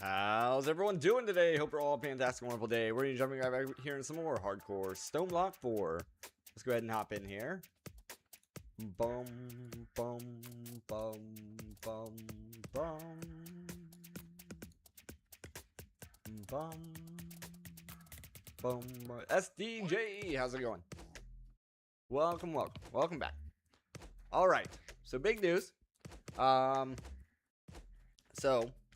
How's everyone doing today? Hope you're all having a fantastic, wonderful day. We're jumping right back here in some more hardcore Stoneblock 4. Let's go ahead and hop in here. Bum, bum, bum, bum, bum. Bum, bum. SDJ, how's it going? Welcome back. Alright, so big news.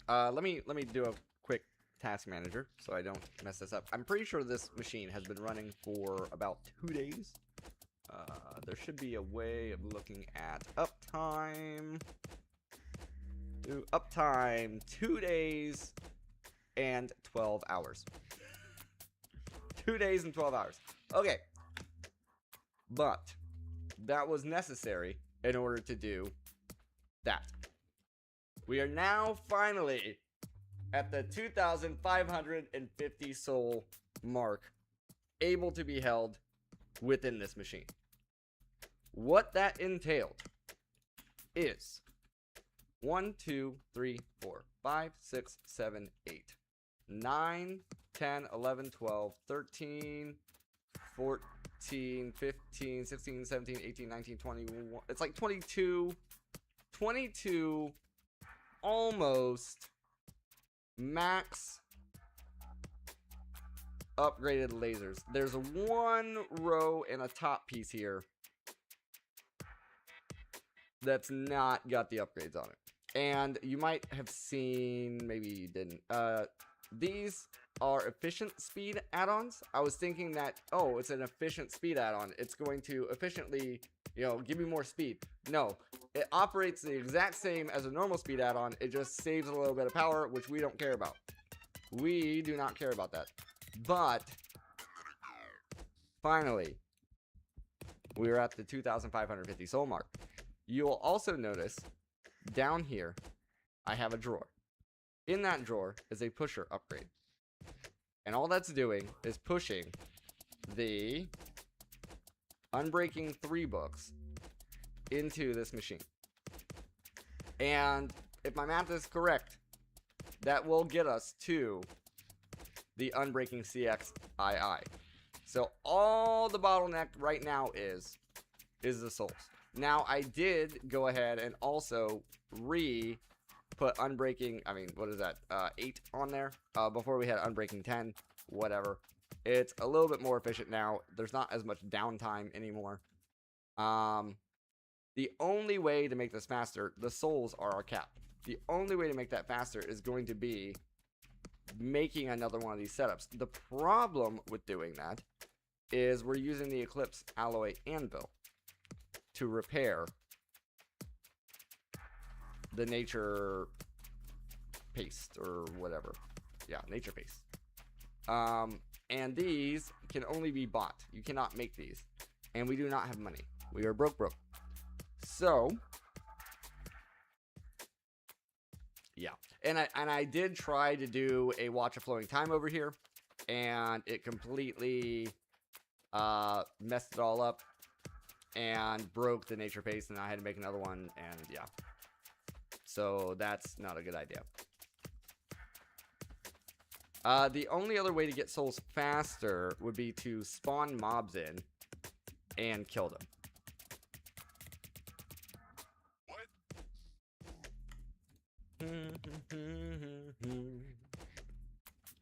Let me do a quick task manager so I don't mess this up. I'm pretty sure this machine has been running for about 2 days. There should be a way of looking at uptime. Uptime 2 days and 12 hours. 2 days and 12 hours. Okay. But that was necessary in order to do that. We are now finally at the 2,550 soul mark, able to be held within this machine. What that entailed is 1, 2, 3, 4, 5, 6, 7, 8, 9, 10, 11, 12, 13, 14, 15, 16, 17, 18, 19, 21. It's like 22 almost max upgraded lasers. There's one row and a top piece here that's not got the upgrades on it. And you might have seen, maybe you didn't, these are efficient speed add-ons. I was thinking that, oh, it's an efficient speed add-on, it's going to efficiently, give me more speed. No, it operates the exact same as a normal speed add-on. It just saves a little bit of power, which we don't care about. We do not care about that. But finally, we are at the 2,550 soul mark. You will also notice down here, I have a drawer. In that drawer is a pusher upgrade. And all that's doing is pushing the Unbreaking 3 books into this machine. And if my math is correct, that will get us to the Unbreaking CXII. So all the bottleneck right now is the souls. Now I did go ahead and also put Unbreaking, 8 on there, before we had Unbreaking 10, whatever. It's a little bit more efficient now. There's not as much downtime anymore. The only way to make this faster, the souls are our cap. The only way to make that faster is going to be making another one of these setups. The problem with doing that is we're using the Eclipse Alloy Anvil to repair the nature paste or whatever. Yeah, nature paste. And these can only be bought. You cannot make these. And we do not have money. We are broke. So, yeah. And I did try to do a watch of flowing time over here, and it completely messed it all up and broke the nature paste, and I had to make another one, and yeah. So that's not a good idea. The only other way to get souls faster would be to spawn mobs in and kill them.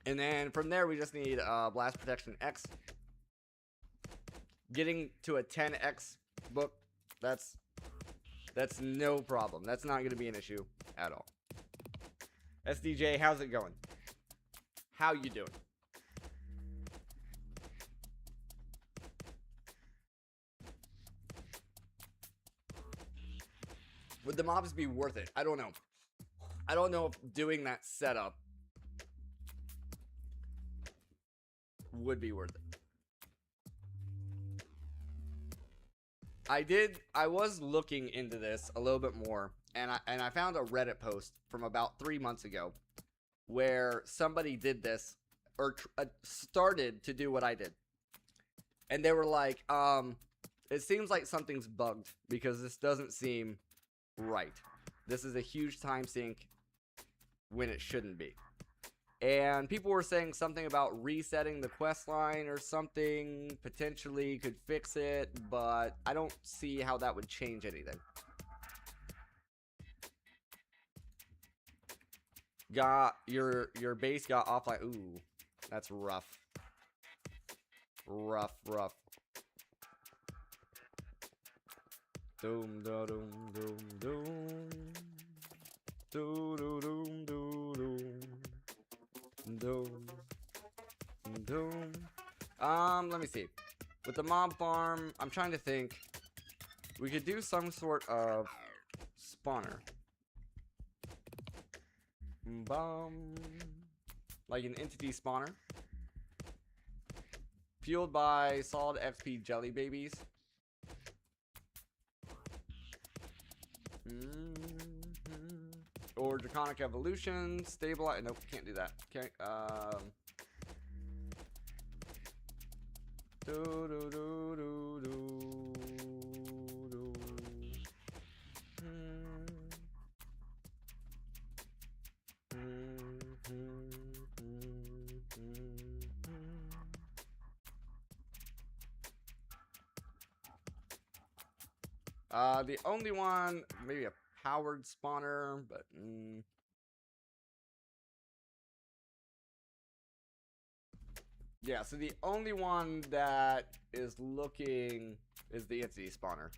And then from there we just need blast protection X. Getting to a 10x book, that's no problem. That's not going to be an issue at all. SDJ, how's it going? How you doing? Would the mobs be worth it? I don't know. I don't know if doing that setup would be worth it. I was looking into this a little bit more, and I found a Reddit post from about 3 months ago where somebody did this, or started to do what I did. And they were like, it seems like something's bugged because this doesn't seem right. This is a huge time sink when it shouldn't be. And people were saying something about resetting the quest line or something potentially could fix it, but I don't see how that would change anything. Got your base got offline. Ooh, that's rough. Rough. Doom da doom doom doom. Doo doo doom doo doom. Doom. Doom. Let me see. With the mob farm, I'm trying to think. We could do some sort of spawner. Like an entity spawner. Fueled by solid XP jelly babies. Or draconic evolution. Stabilize. Nope, can't do that. Okay. The only one, maybe a powered spawner, but yeah, so the only one that is looking is the entity spawner,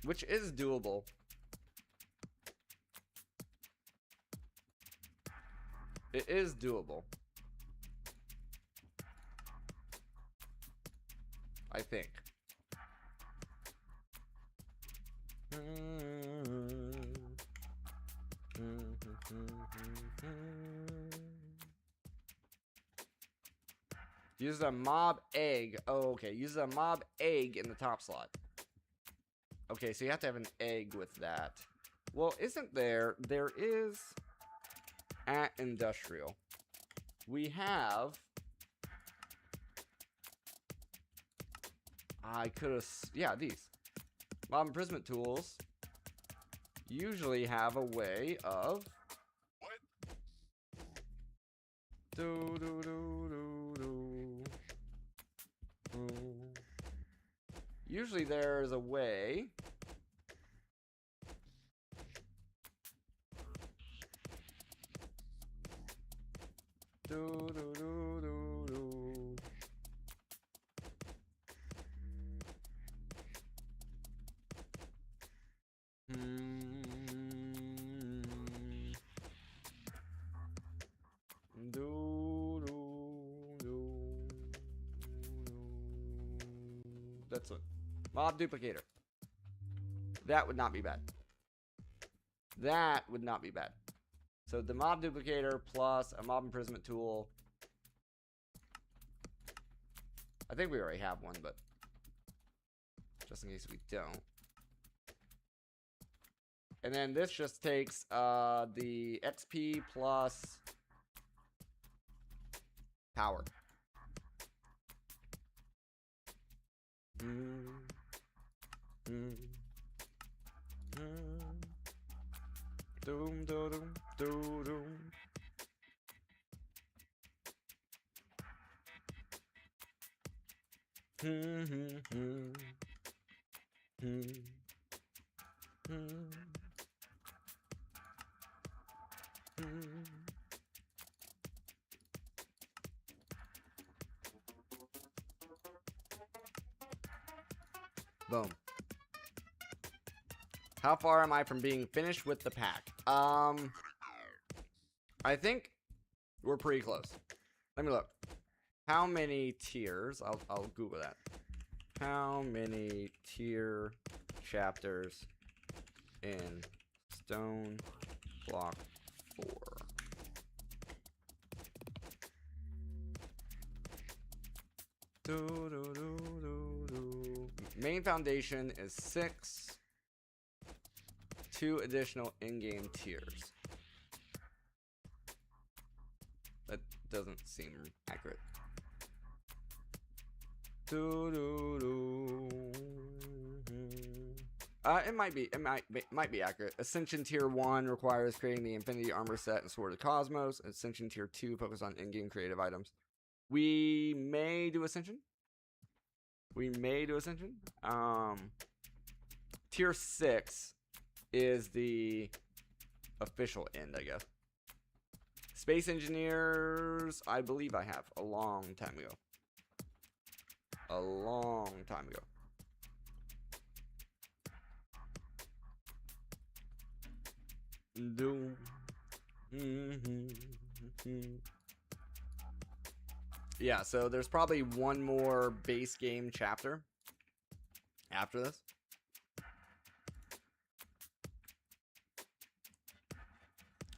which is doable. It is doable, I think. Use a mob egg. Oh, okay. Use a mob egg in the top slot. Okay, so you have to have an egg with that. Well, isn't there? There is at industrial. We have. I could have. Yeah, these. Mob imprisonment tools usually have a way of. Do do do do do. Usually there's a way. Do do do do do. That's it. Mob duplicator. That would not be bad. That would not be bad. So the mob duplicator plus a mob imprisonment tool. I think we already have one, but just in case we don't. And then this just takes the XP plus power. Doom, doom, doom, doom. Boom. How far am I from being finished with the pack? I think we're pretty close. Let me look. How many tiers? I'll Google that. How many tier chapters in Stoneblock 4? Main foundation is 6. 2 additional in-game tiers. That doesn't seem accurate. It might be accurate. Ascension Tier 1 requires creating the Infinity Armor set and Sword of the Cosmos. Ascension Tier 2 focus on in-game creative items. We may do Ascension. Tier 6 is the official end, I guess. Space Engineers, I believe I have a long time ago. Yeah, so there's probably one more base game chapter after this.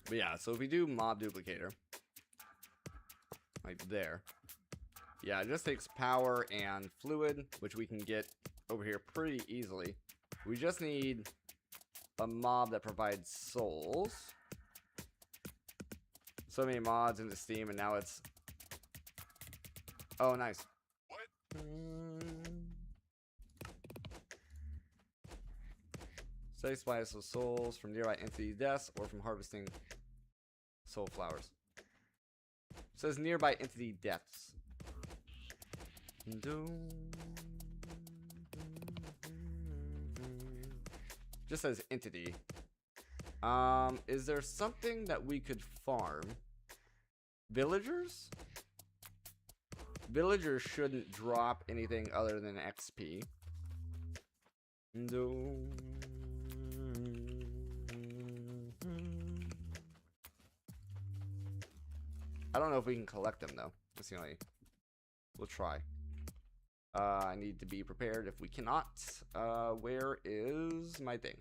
But yeah, so if we do mob duplicator, like there, yeah, it just takes power and fluid, which we can get over here pretty easily. We just need a mob that provides souls. So many mods into Steam, and now it's... Oh, nice. Study supplies of souls from nearby entity deaths or from harvesting soul flowers. It says nearby entity deaths. Just says entity. Is there something that we could farm? Villagers? Villagers shouldn't drop anything other than XP. I don't know if we can collect them though. That's the only. We'll try. I need to be prepared if we cannot. Where is my thing?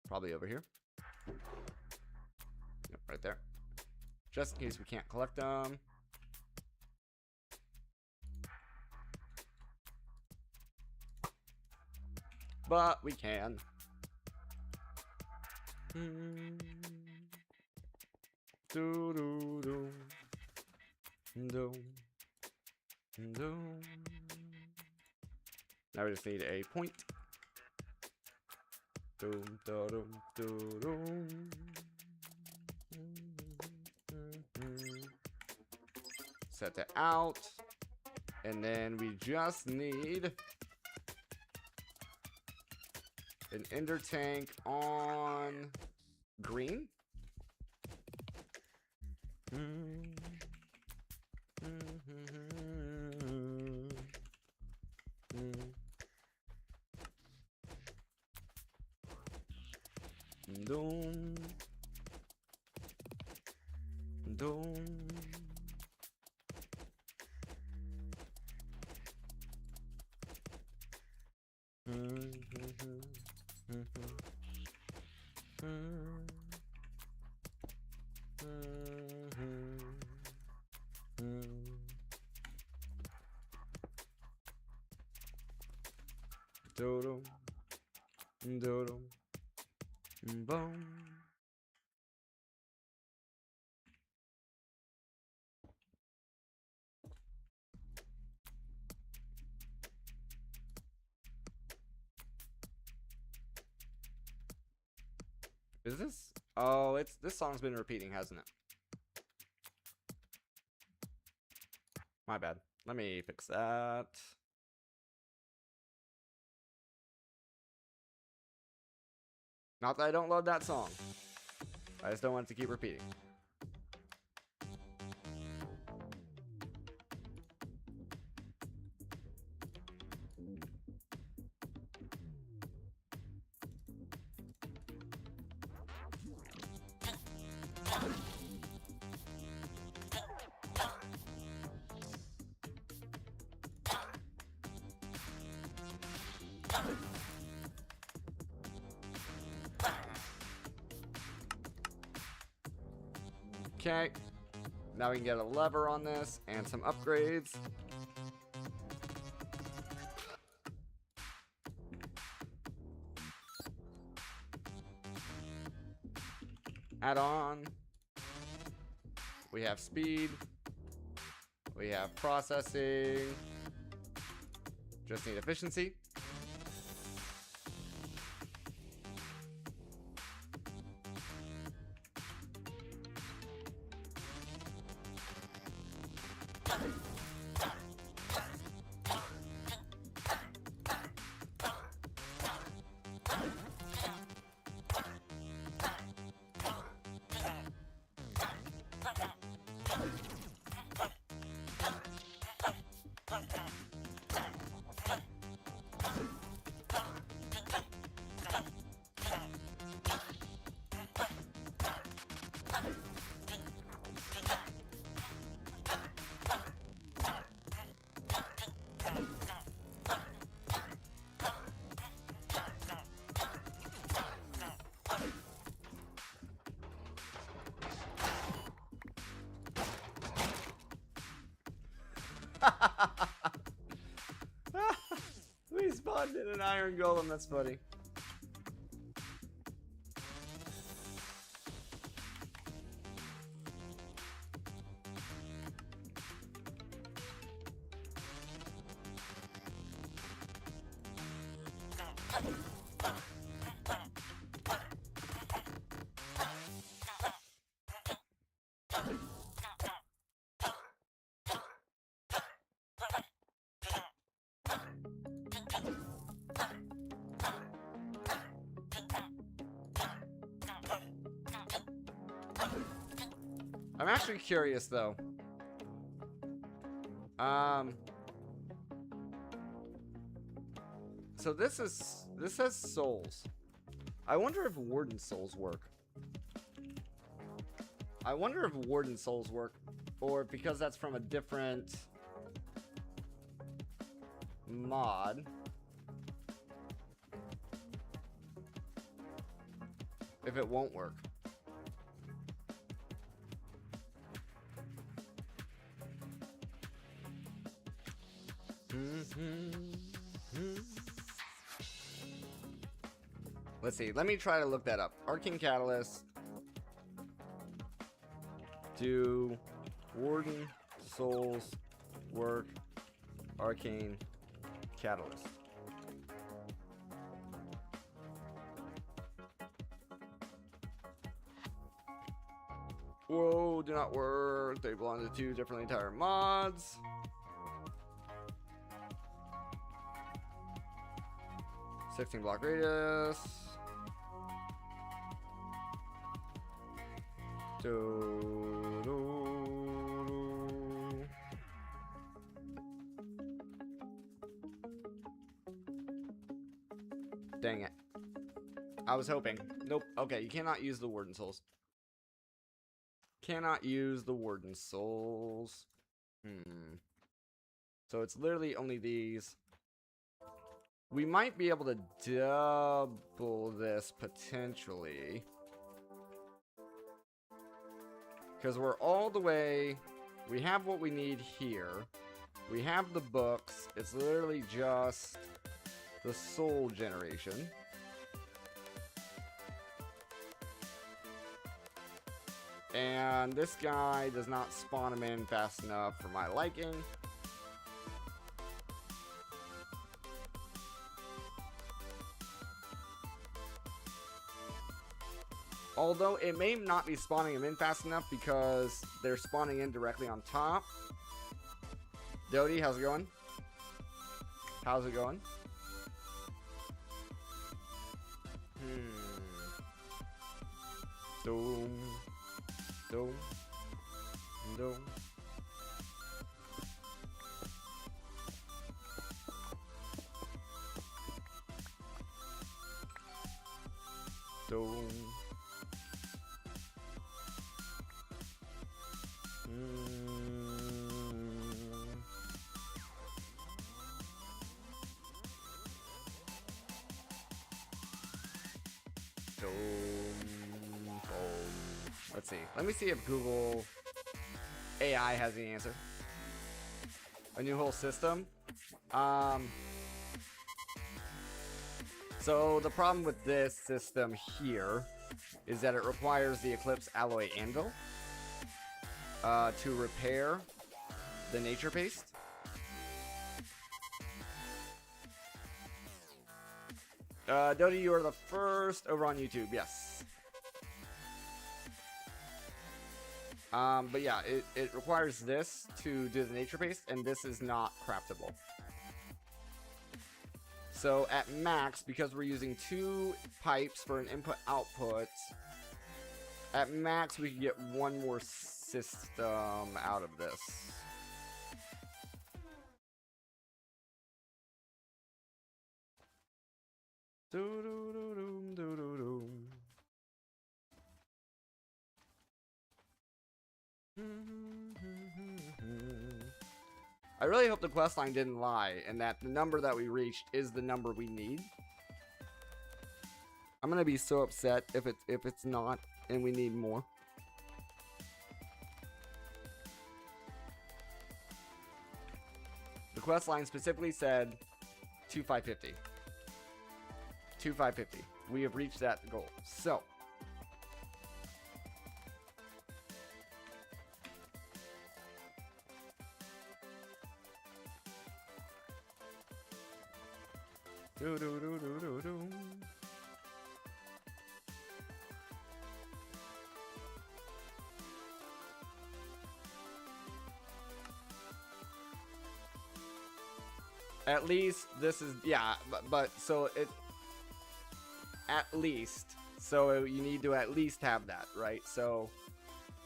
Probably over here. Yep, right there. Just in case we can't collect them. But we can. Now we just need a point. Set that out. And then we just need an ender tank on green. Boom. Is this? Oh, this song's been repeating, hasn't it? My bad. Let me fix that. Not that I don't love that song. I just don't want it to keep repeating. Okay, now we can get a lever on this and some upgrades. Add on. We have speed. We have processing. Just need efficiency. We spawned in an iron golem, that's funny. I'm actually curious though. So this has souls. I wonder if Warden souls work. I wonder if Warden souls work, or because that's from a different mod. If it won't work. Let's see. Let me try to look that up. Arcane Catalyst. Do Warden Souls work? Arcane Catalyst. Whoa, do not work. They belong to two different entire mods. Block radius. Dang it. I was hoping. Nope. Okay, you cannot use the Warden Souls. Cannot use the Warden Souls. So it's literally only these. We might be able to double this potentially. Because we're all the way. We have what we need here. We have the books. It's literally just the soul generation. And this guy does not spawn him in fast enough for my liking. Although it may not be spawning them in fast enough because they're spawning in directly on top. Dodie, how's it going? How's it going? Doom. Doom. Doom. Doom. Let's see. Let me see if Google AI has the answer. A new whole system. So the problem with this system here is that it requires the Eclipse Alloy Anvil. to repair the nature paste. Dodie, you are the first over on YouTube. Yes. But yeah, it requires this to do the nature paste, and this is not craftable. So at max, because we're using 2 pipes for an input-output, at max we can get 1 more system out of this. I really hope the questline didn't lie and that the number that we reached is the number we need. I'm gonna be so upset if it's not and we need more. The questline specifically said 2550. 2550. We have reached that goal. So at least this is, yeah, but so it, at least, so you need to at least have that, right? So,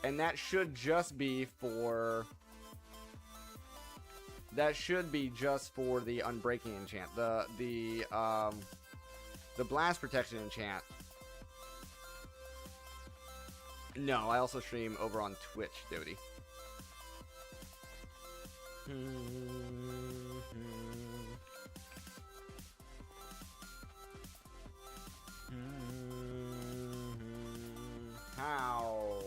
and that should just be for, that should be just for the unbreaking enchant, the blast protection enchant. No, I also stream over on Twitch, Dodie. How?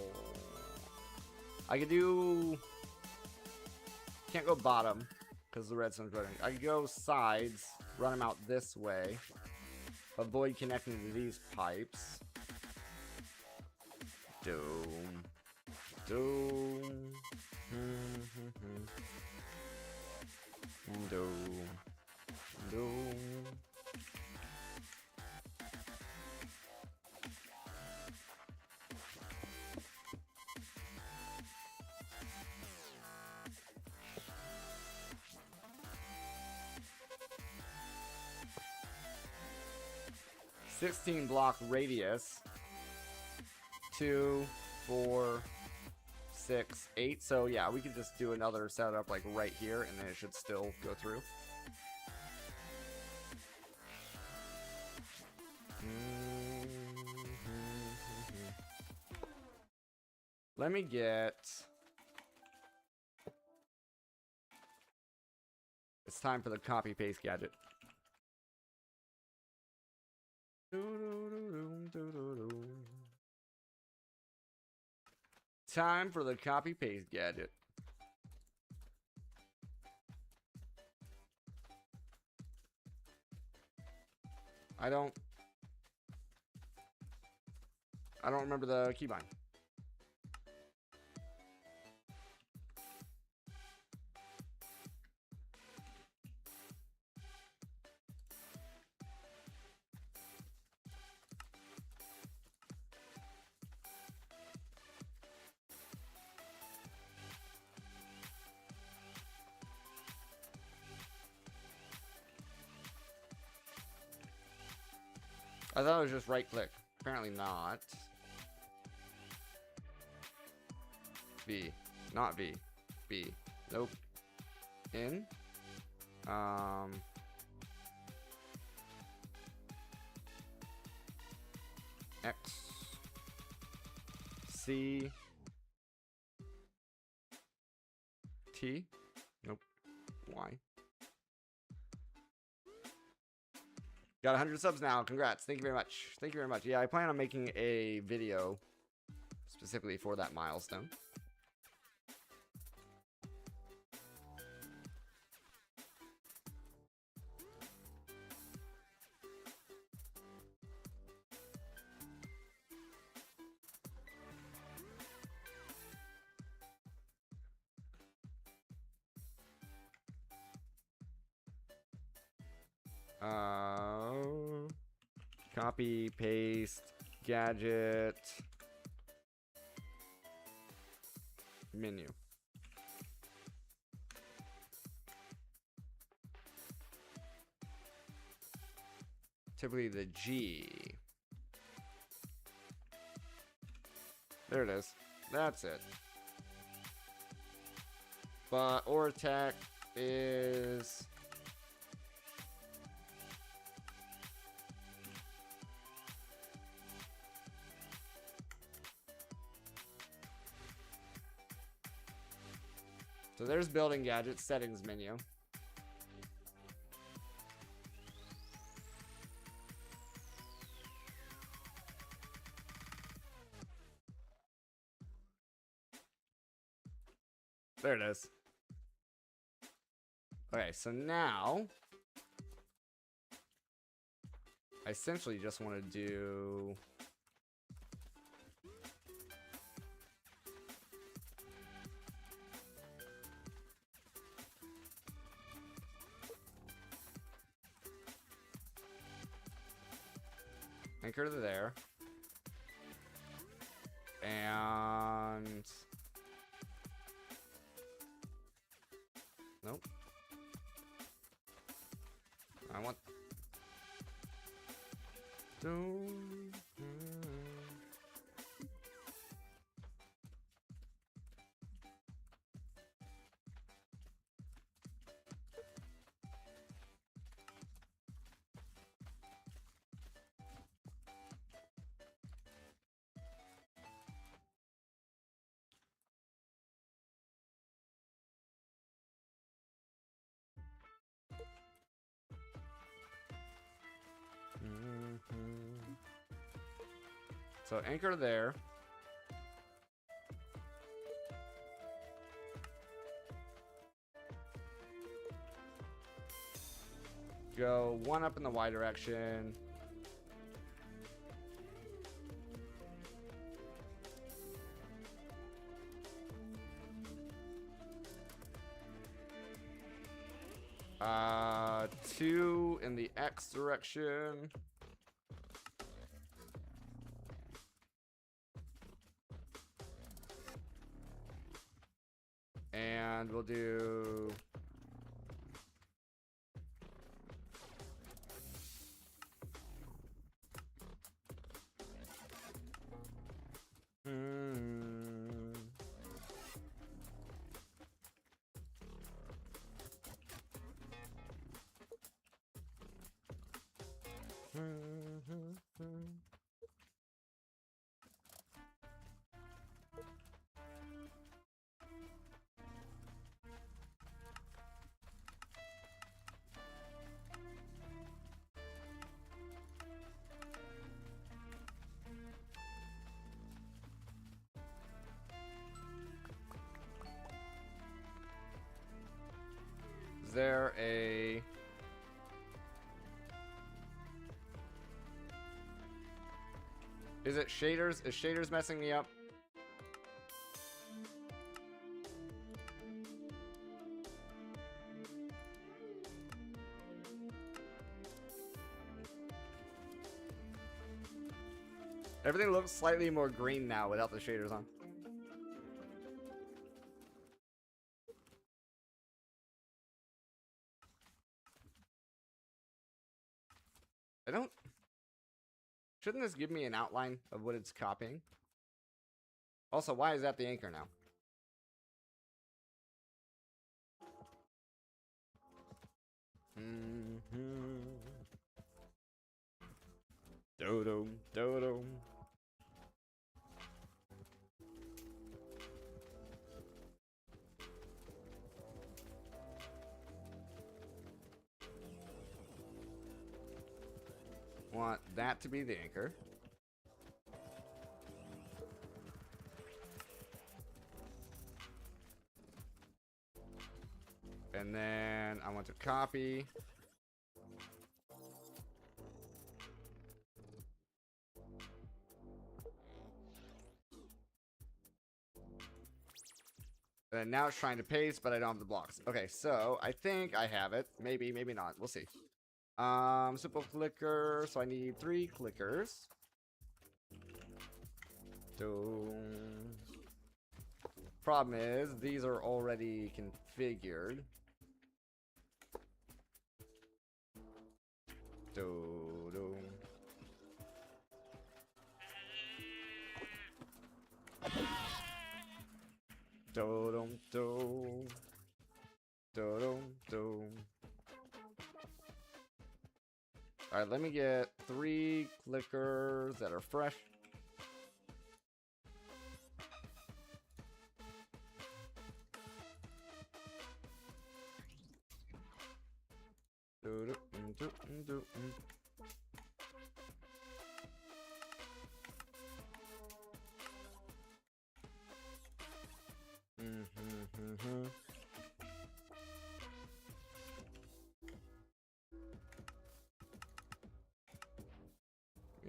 I could do, can't go bottom because the redstone's running. I could go sides, run them out this way, avoid connecting to these pipes. Doom. Doom. Doom. Doom. Block radius. 2, 4, 6, 8. So yeah, we could just do another setup like right here, and then it should still go through. Let me get. It's time for the copy paste gadget. Time for the copy paste gadget. I don't remember the keybind. I thought it was just right click. Apparently not. V. Not V. B. Nope. In. X. C. T. Nope. Y. Got 100 subs now. Congrats. Thank you very much. Thank you very much. Yeah, I plan on making a video specifically for that milestone. Copy, paste, gadget, menu. Typically the G. There it is. That's it. But Ortec is... So there's building gadgets, settings menu. There it is. Okay, so now I essentially just want to do anchor to there. And nope. I want so anchor there. Go one up in the Y direction. Two in the X direction. And we'll do Is there a... Is it shaders? Is shaders messing me up? Everything looks slightly more green now without the shaders on. I don't... Shouldn't this give me an outline of what it's copying? Also, why is that the anchor now? Do-do, do-do. Want that to be the anchor. And then I want to copy. And now it's trying to paste, but I don't have the blocks. Okay, so I think I have it. Maybe, maybe not. We'll see. Simple clicker, so I need 3 clickers. So, problem is, these are already configured. Alright, let me get 3 clickers that are fresh.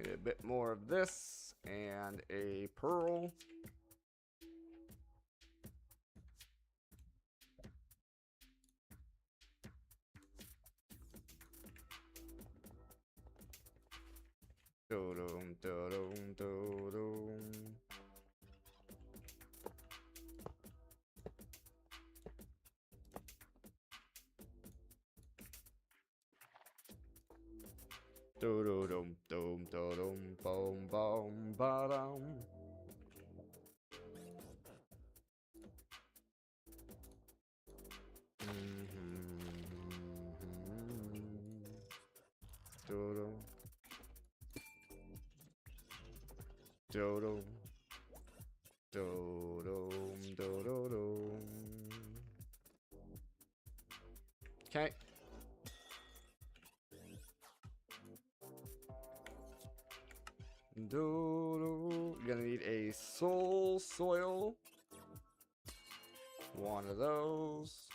Get a bit more of this and a pearl. Do-dum, do-dum, do-dum. Do-do-dum, dum, do-dum, boom, boom, ba-dum. Do-dum. Do-dum. Do-dum, do-do-dum. Okay. Do-do. Gonna need a soul soil. One of those.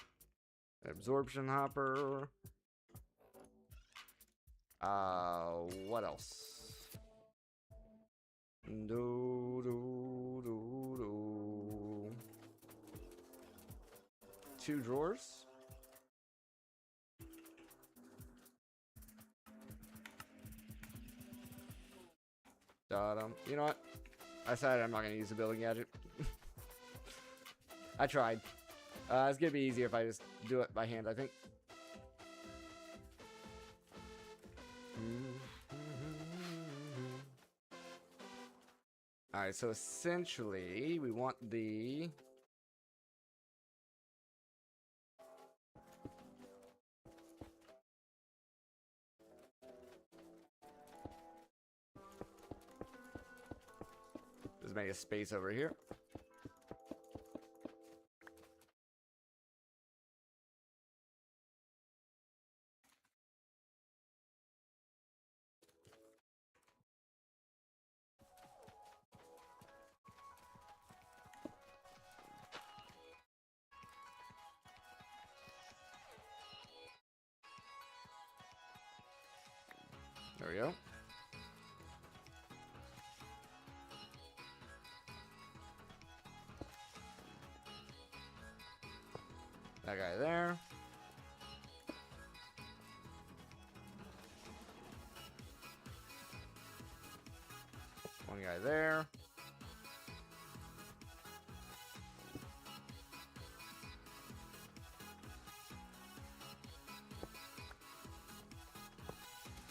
Absorption hopper. What else? Do do do do. 2 drawers. You know what? I decided I'm not gonna use the building gadget. I tried. It's gonna be easier if I just do it by hand, I think. Alright, so essentially, we want the... Just make a space over here. There we go. That guy there. One guy there.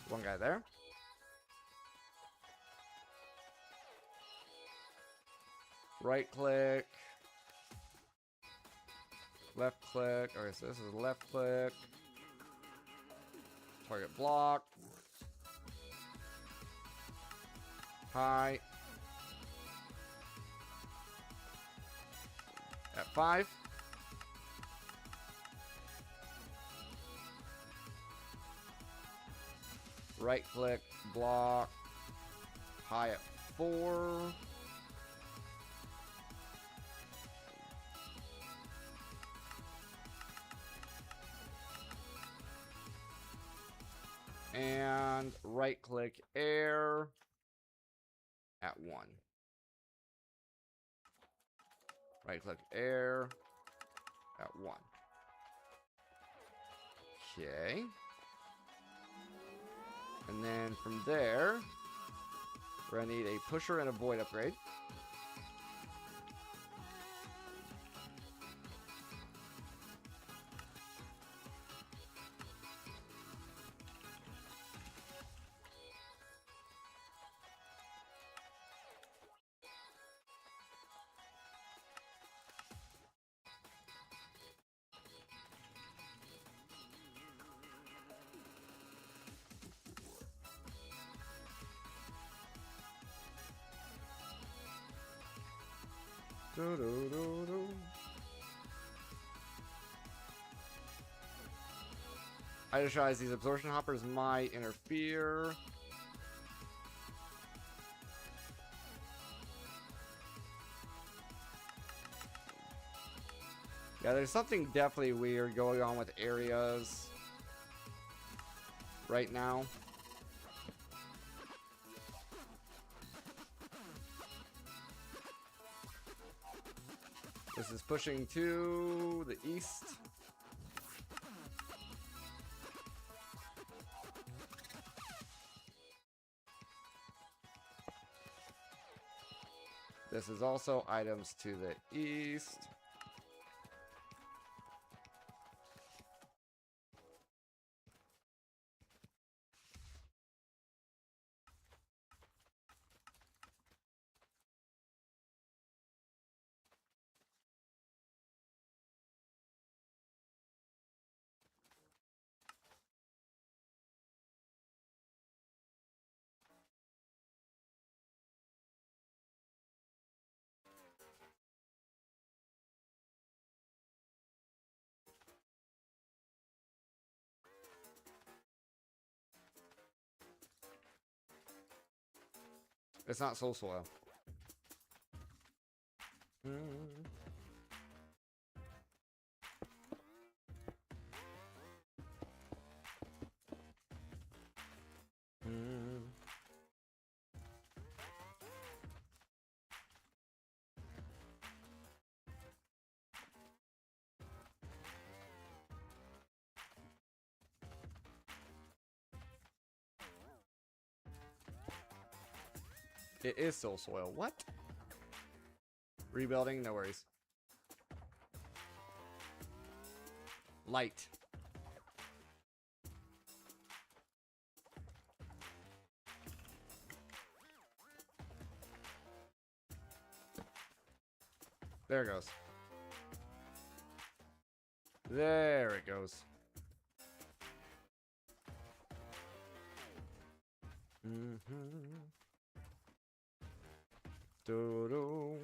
One guy there. Right click. Left click. Okay, so this is left click. Target block. High. At 5. Right click, block. High at 4. And right click air at 1. Right click air at 1. Okay. And then from there, we're gonna need a pusher and a void upgrade. I just realized these absorption hoppers might interfere. Yeah, there's something definitely weird going on with areas right now. This is pushing to the east. This is also items to the east. It's not soul soil. It is soul soil. What? Rebuilding, no worries. Light. There it goes. There it goes. Do-do.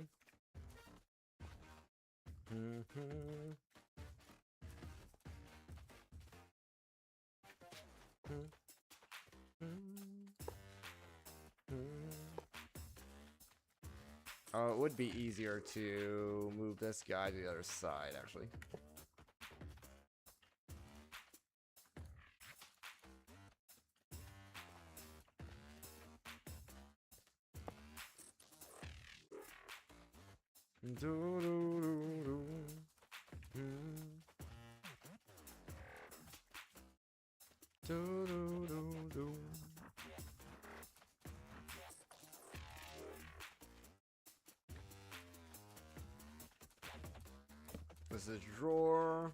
Oh, it would be easier to move this guy to the other side, actually. This is drawer.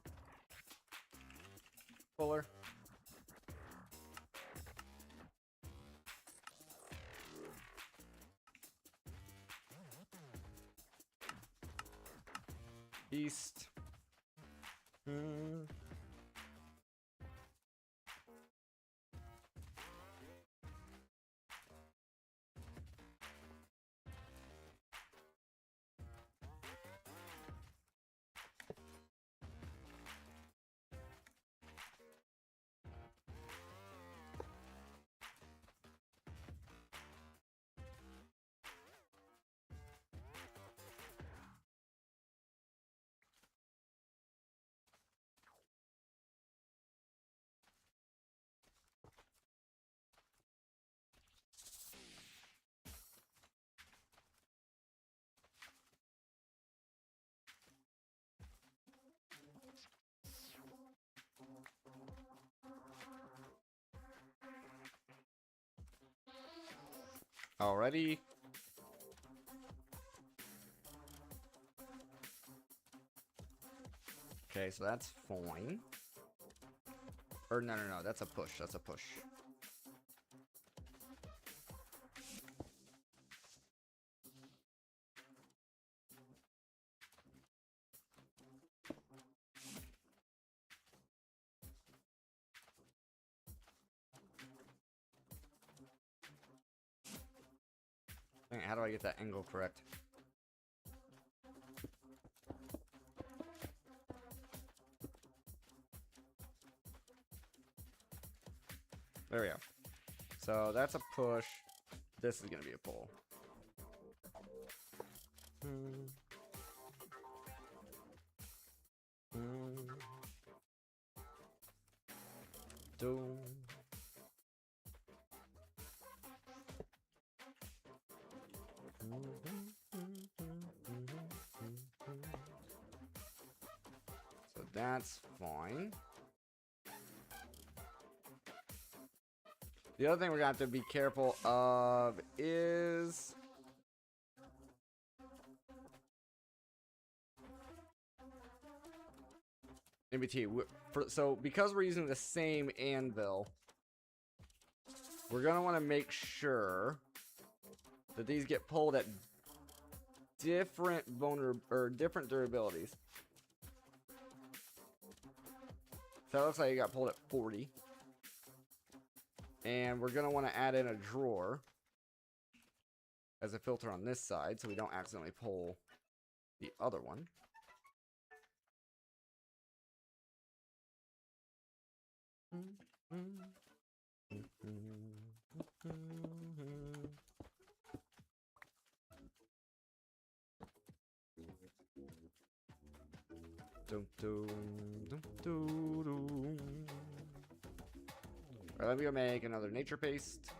Fuller. East. Already. Okay, so that's fine. Or no, that's a push. That's a push. Dang, how do I get that angle correct? There we go. So that's a push. This is gonna be a pull. So that's fine. The other thing we're gonna have to be careful of is MBT. So because we're using the same anvil, we're gonna want to make sure that these get pulled at different different durabilities. So it looks like it got pulled at 40. And we're gonna want to add in a drawer as a filter on this side so we don't accidentally pull the other one. Alright, let me go make another nature paste.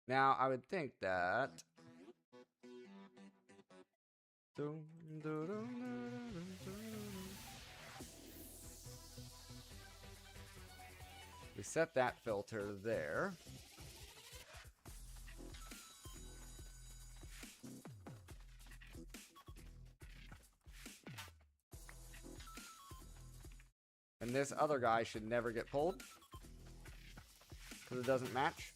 Now, I would think that we set that filter there. And this other guy should never get pulled. Because it doesn't match.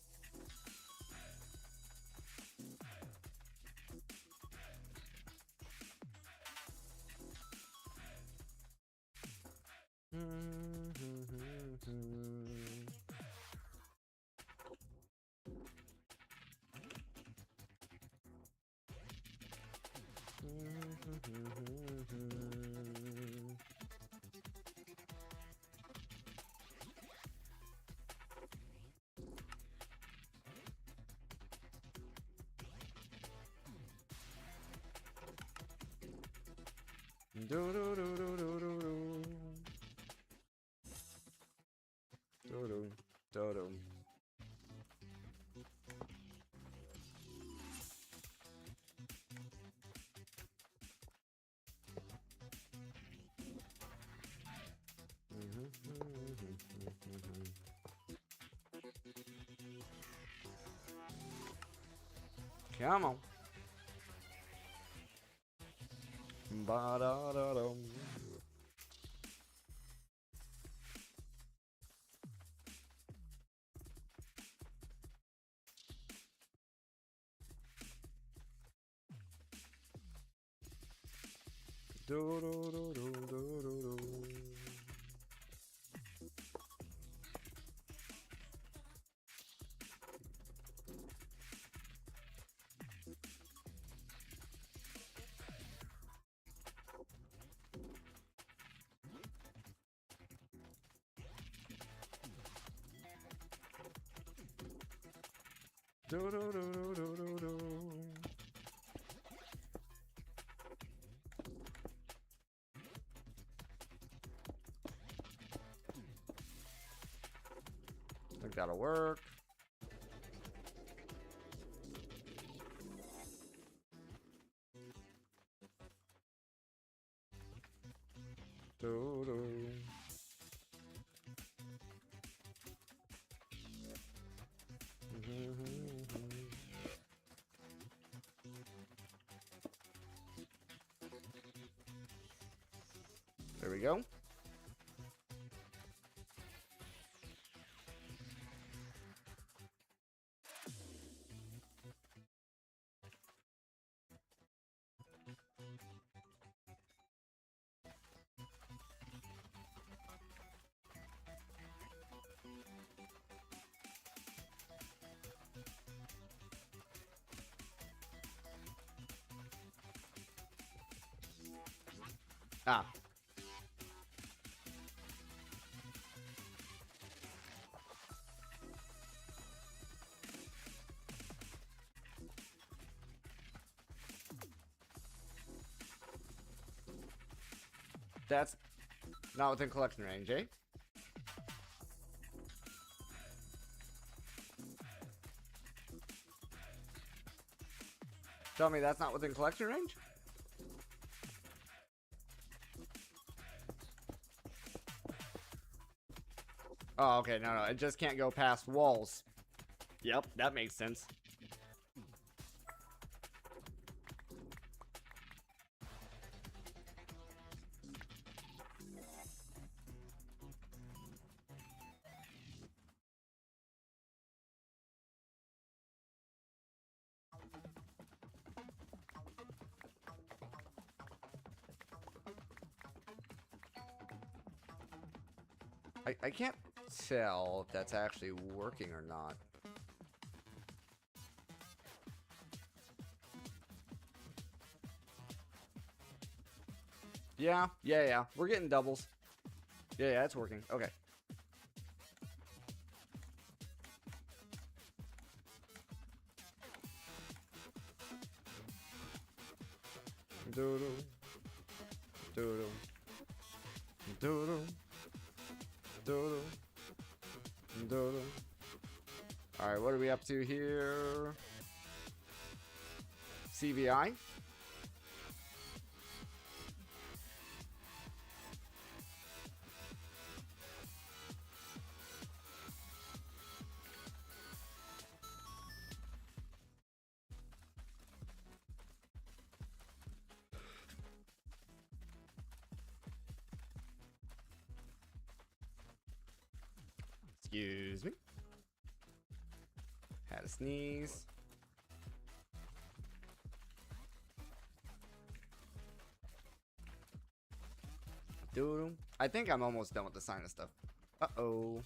Do do do do do do do. Do do do do. Come on. Ba-da-da-dum. Do-do-do-do-do-do-do. Do-do-do-do-do-do-do. I think that'll work. Do-do. There we go. Ah. That's not within collection range, eh? Tell me that's not within collection range? Oh, okay, no, it just can't go past walls. Yep, that makes sense. I can't tell if that's actually working or not. Yeah. We're getting doubles. Yeah, it's working. Okay. Doodle. Doodle. Doodle. Doodle. Doodle. Alright, what are we up to here? CVI? Excuse me. sneeze. Dude, I think I'm almost done with the sinus stuff. Uh-oh.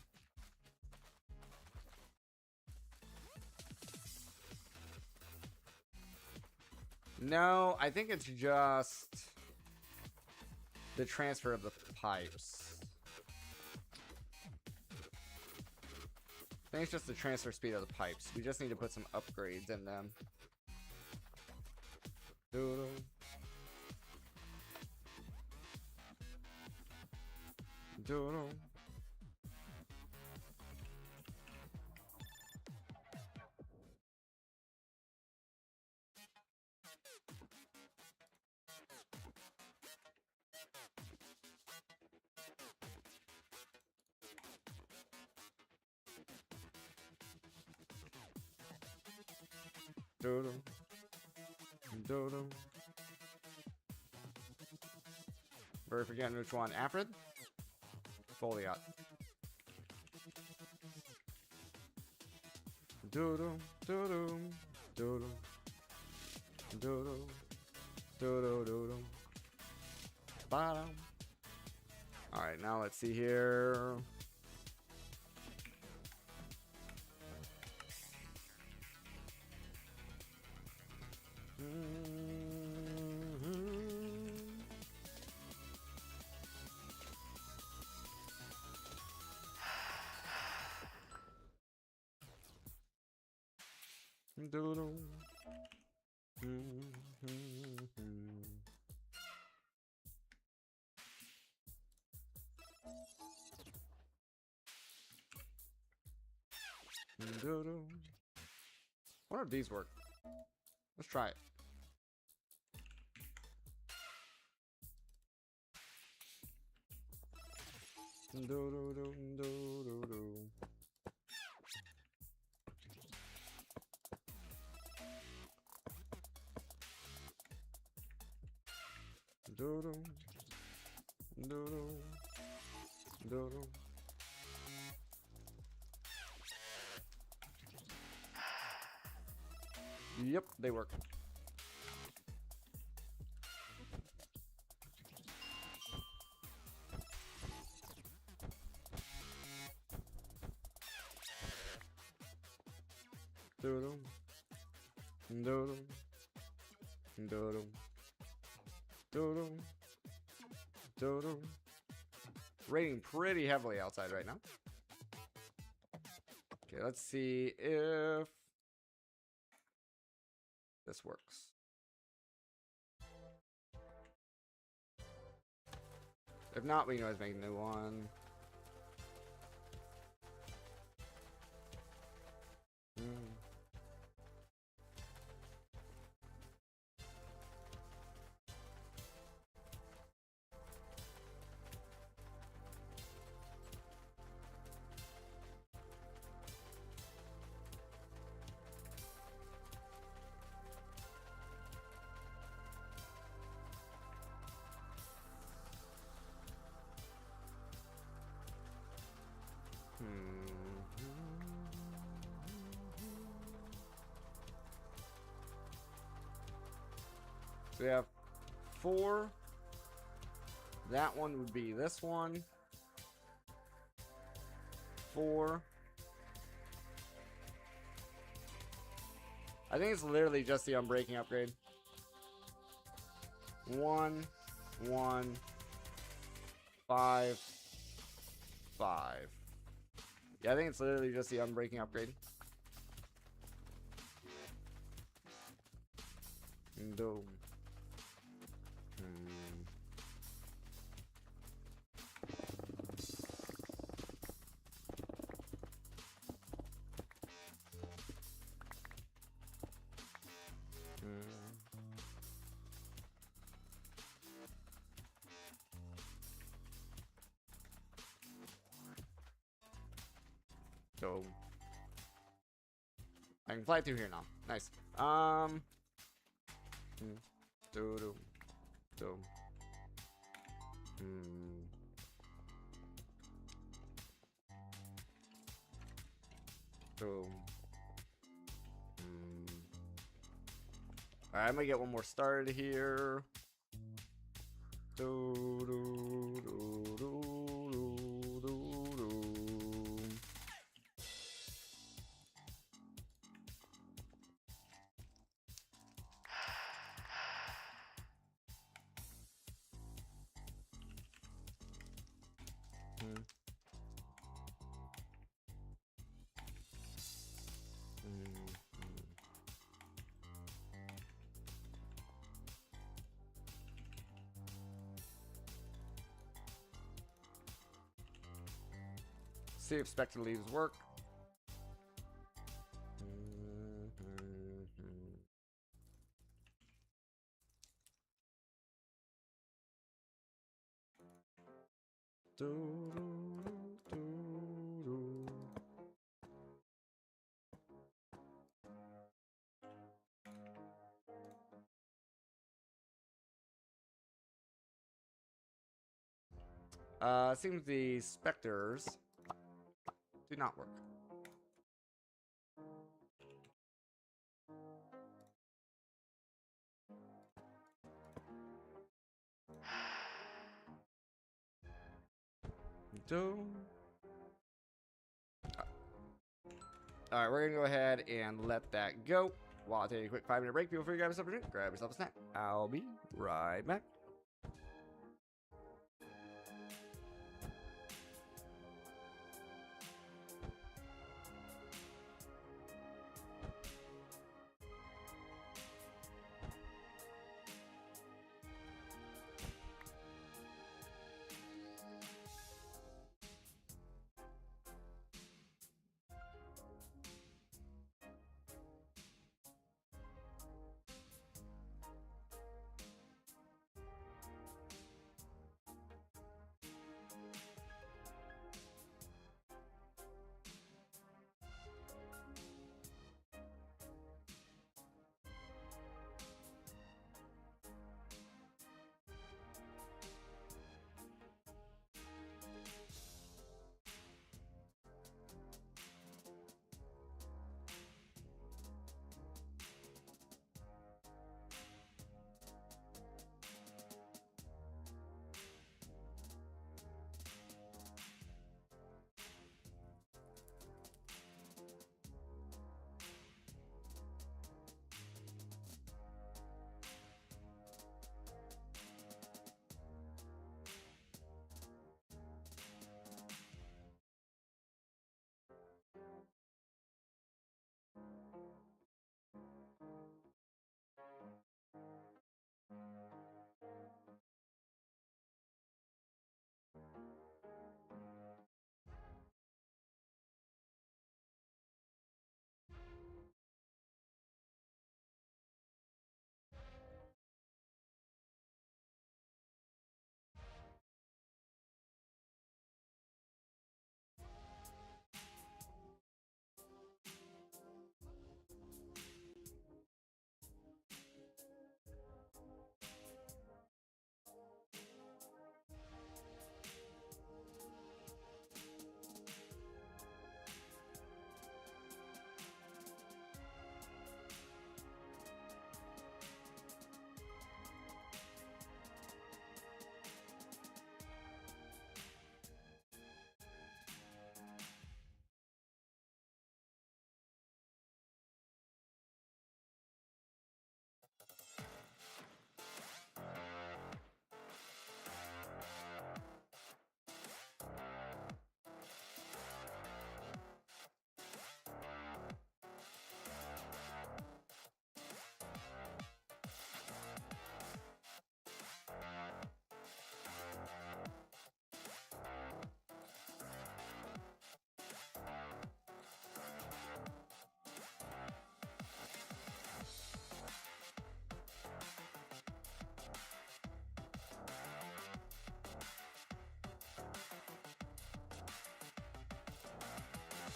No, I think it's just the transfer of the pipes. I think it's just the transfer speed of the pipes. We just need to put some upgrades in them. Doodle. Doodle. Doodle. Doodle. We're forgetting which one. Afrid? Foliot. Doodle. Doodle. Doodle. Doodle. Doodle. Doodle. Bottom. Alright, now let's see here. Doodle. Doodle. What if these work? Let's try it. Doodle. Doodle. Doodle. Doodle. Doodle. Yep, they work. Doodle. Doodle. Doodle. Doodle. Doodle. Raining pretty heavily outside right now. Okay, let's see if this works. If not, we can always make a new one. So we have 4. That one would be this one. 4. I think it's literally just the unbreaking upgrade. 1, 1, 5, 5. Yeah, I think it's literally just the unbreaking upgrade. No. So I can fly through here now. Nice. Do. Alright, I'm gonna get one more started here. Do, do, do, do, do, do, do. See if expected leaves work. Seems the specters do not work. Alright, we're gonna go ahead and let that go. While I take a quick 5-minute break, feel free to grab yourself a drink, grab yourself a snack. I'll be right back.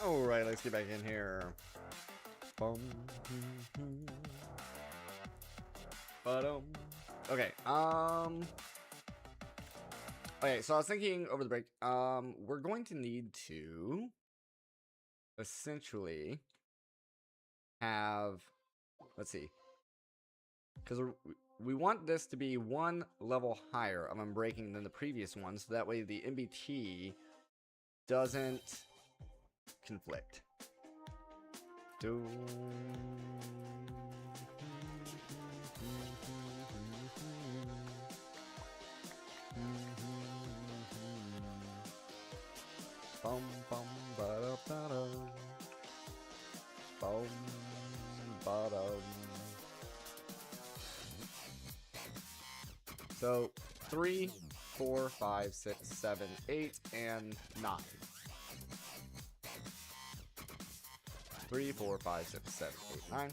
Alright, let's get back in here. Okay, okay, so I was thinking over the break, we're going to need to essentially have, let's see, Because we want this to be one level higher of unbreaking than the previous one, so that way the MBT doesn't conflict. Bum bum ba da ba da. Bum ba da. So 3, 4, 5, 6, 7, 8, and 9. 3, 4, 5, 6, 7, 8, 9.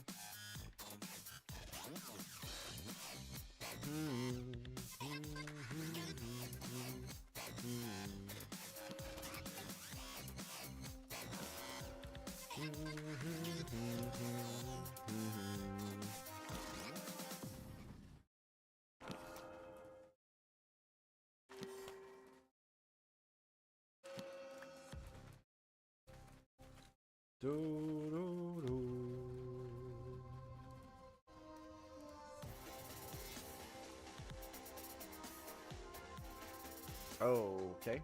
Okay.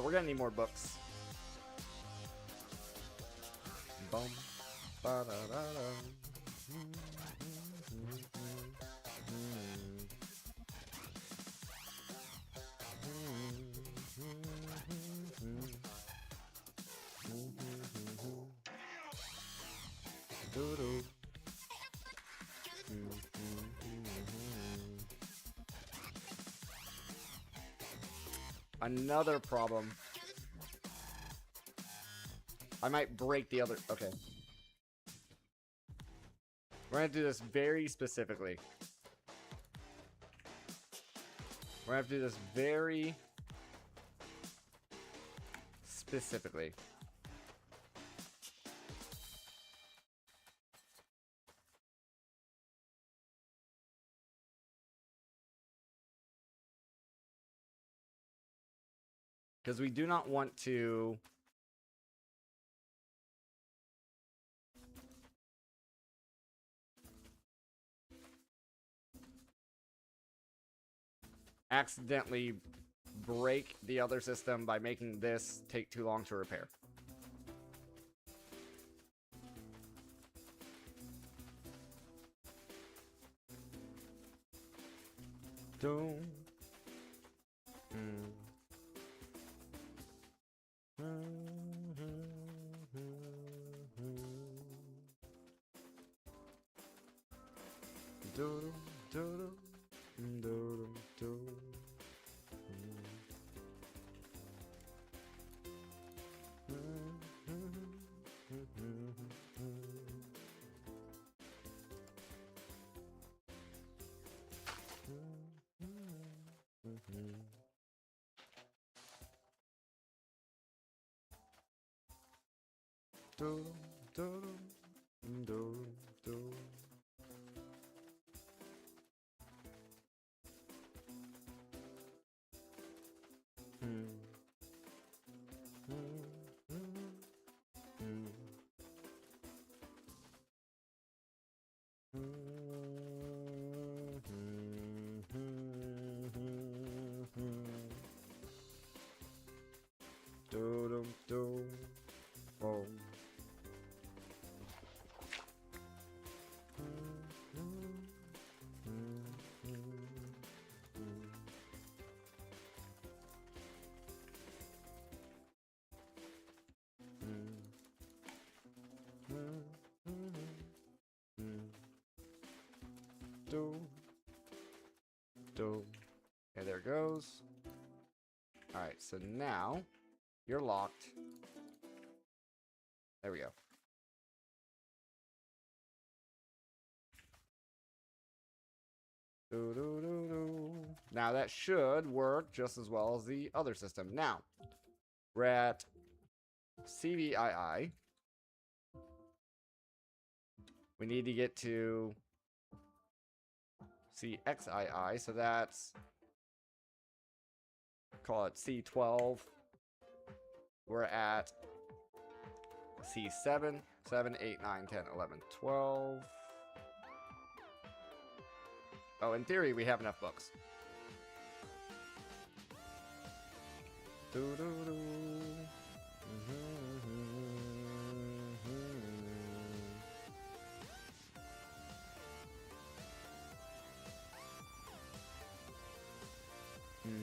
We're gonna need more books. Bum, ba da da da. Another problem. I might break the other. Okay. We're gonna do this very specifically. We're gonna have to do this very specifically. Because we do not want to accidentally break the other system by making this take too long to repair. Don't. Okay, there it goes. Alright, so now you're locked. There we go. Now that should work just as well as the other system. Now, we're at CVII. We need to get to CXII, so that's call it C12. We're at C7, 7, 8, 9, 10, 11, 12. Oh, in theory, we have enough books. Doo-doo-doo.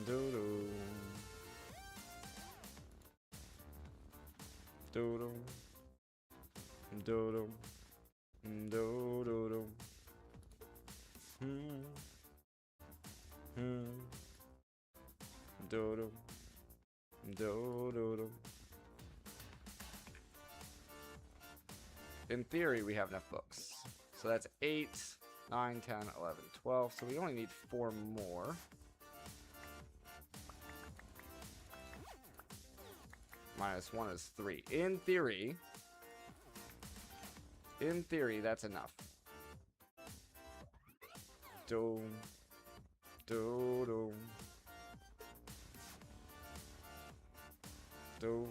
Doo-doo. Doo-doo. Doo-doo. Doo-doo-doo. Doo-doo. Doo-doo-doo. In theory, we have enough books. So that's 8, 9, 10, 11, 12. So we only need 4 more. Minus 1 is 3. In theory, that's enough. Doom. Doom. Doom.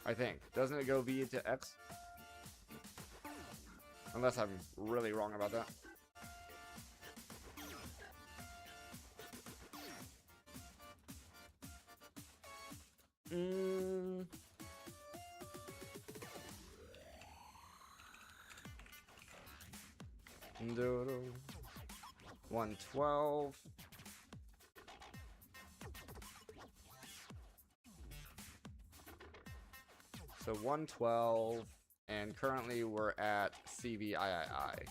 I think. Doesn't it go V to X? Unless I'm really wrong about that. Doodle. 112. So 112, and currently we're at CVIII.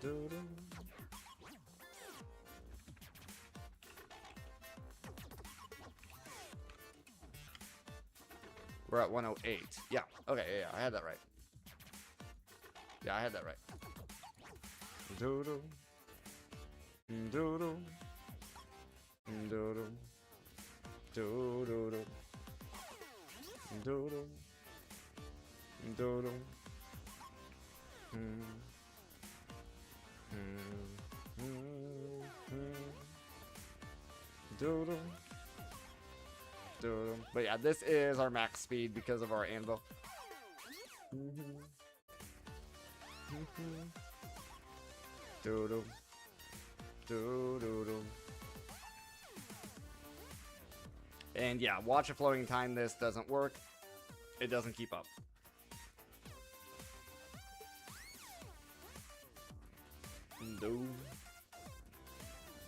Doodle. We're at 108. Yeah, okay, yeah, I had that right. Yeah, I had that right. Doodle. Doodle. Doodle. Doodle. Doodle. Doodle. Doodle. Doodle. But yeah, this is our max speed because of our anvil. Doodle. Doodle. And yeah, watch a floating time. This doesn't work. It doesn't keep up. Doom.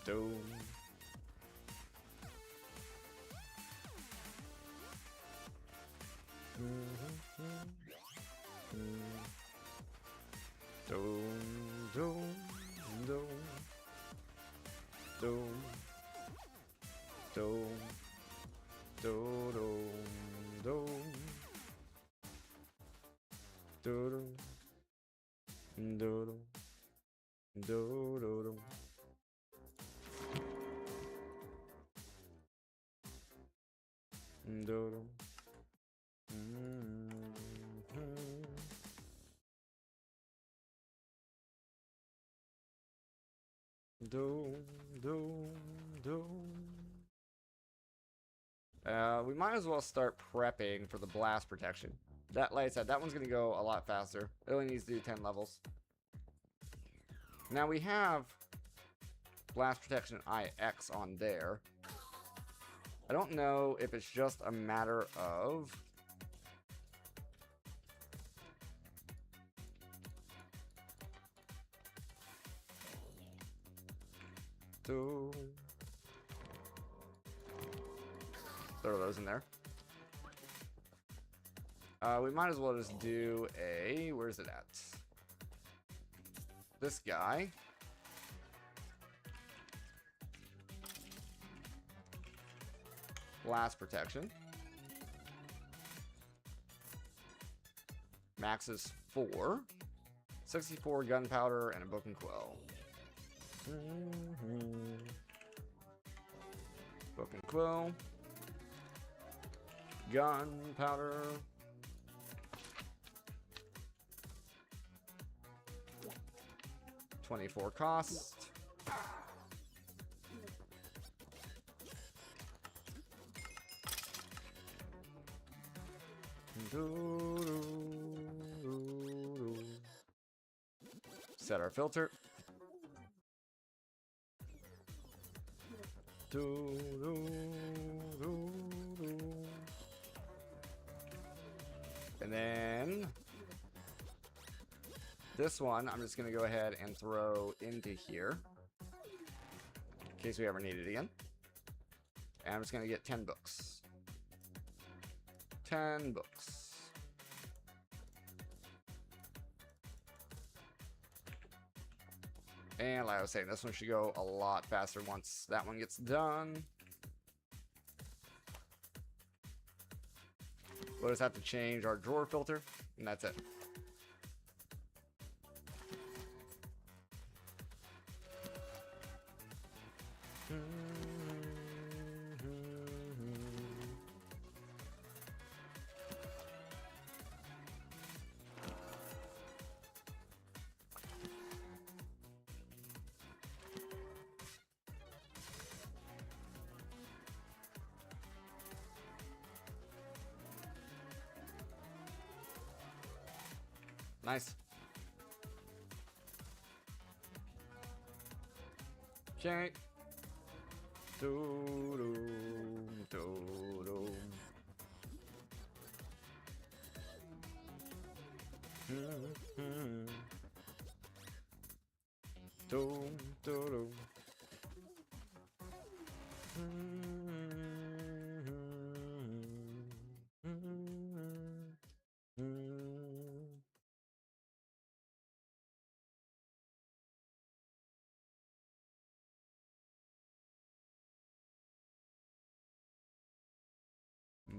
Doom. Doom. Doom. Doom. Doom. Doom. Doom. Doom. Doom. Doom. Doom. Doom. We might as well start prepping for the blast protection. That, like I said, that one's gonna go a lot faster. It only needs to do 10 levels. Now we have blast protection IX on there. I don't know if it's just a matter of throw those in there. We might as well just do a, where's it at? This guy. Blast protection. Max is 4. 64 gunpowder and a book and quill. Book and quill. Gunpowder. 24 cost. Set our filter. And then this one, I'm just going to go ahead and throw into here in case we ever need it again. And I'm just going to get 10 books. 10 books. And like I was saying, this one should go a lot faster once that one gets done. We'll just have to change our drawer filter, and that's it. Nice. Okay.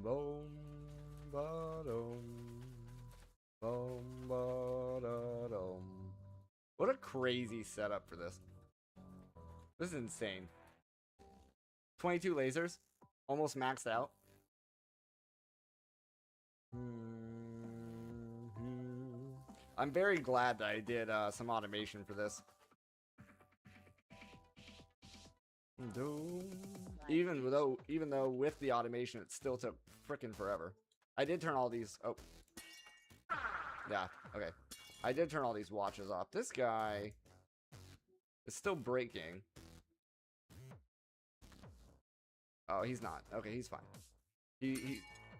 Boom, ba-dum, boom, ba-da-dum. What a crazy setup for this. This is insane. 22 lasers, almost maxed out. I'm very glad that I did some automation for this. Even though with the automation it still took frickin' forever. I did turn all these. Oh, yeah. Okay, I did turn all these watches off. This guy is still breaking. Oh, he's not. Okay, he's fine.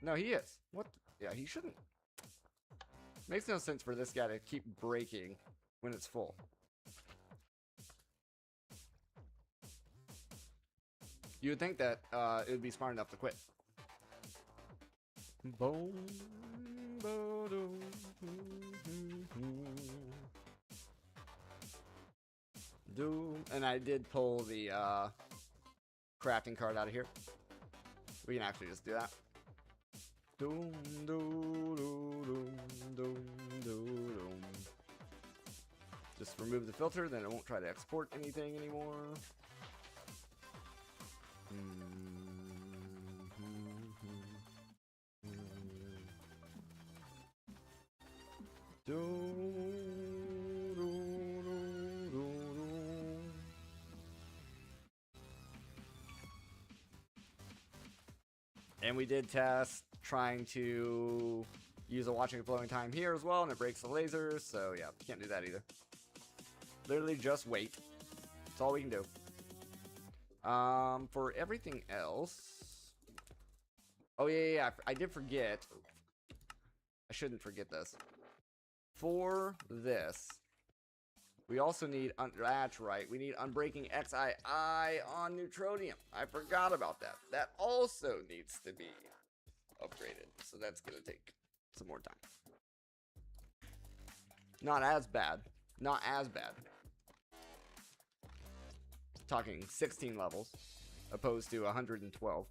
No, he is. What? Yeah, he shouldn't. Makes no sense for this guy to keep breaking when it's full. You would think that it would be smart enough to quit. Boom, ba-dum, and I did pull the crafting card out of here. We can actually just do that. Just remove the filter, then it won't try to export anything anymore. And we did test trying to use a watching flowing time here as well, and it breaks the lasers, so yeah, can't do that either. Literally just wait. That's all we can do. For everything else... Oh, yeah, I did forget. I shouldn't forget this. For this, we also need... That's right. We need Unbreaking XII on Neutronium. I forgot about that. That also needs to be upgraded. So that's going to take some more time. Not as bad. Not as bad. Talking 16 levels opposed to 112.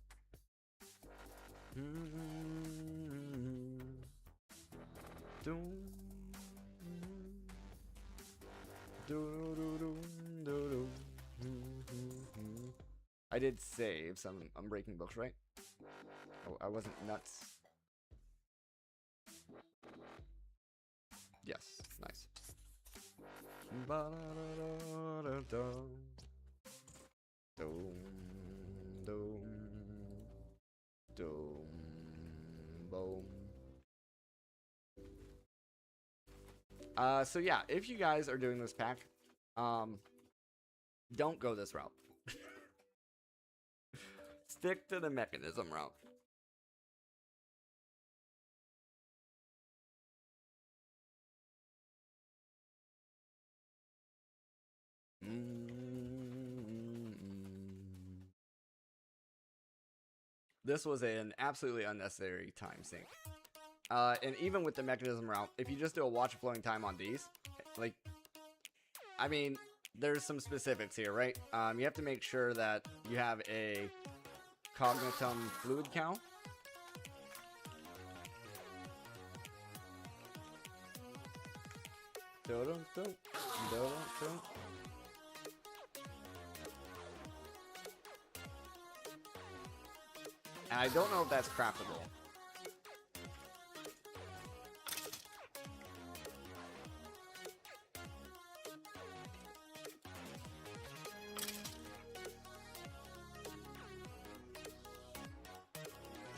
I did save some Unbreaking books, right? Oh, I wasn't nuts. Yes, nice. dum. Dum, dum, dum, boom. So yeah, if you guys are doing this pack, don't go this route. Stick to the mechanism route. This was an absolutely unnecessary time sink. And even with the mechanism route, if you just do a watch flowing time on these, like, I mean, there's some specifics here, right? You have to make sure that you have a cognitum fluid count. And I don't know if that's craftable.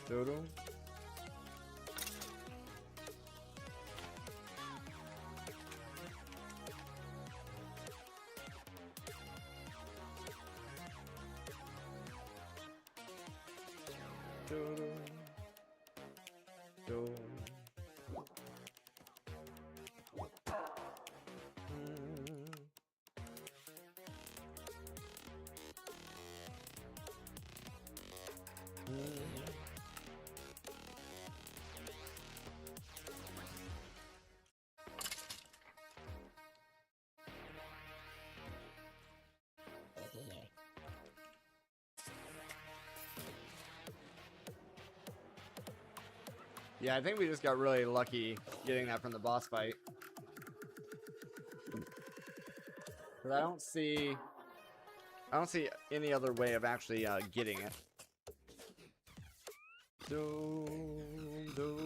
Dodo. Dodo. Dodo. Yeah, I think we just got really lucky getting that from the boss fight. But I don't see any other way of actually getting it. Doom, doom,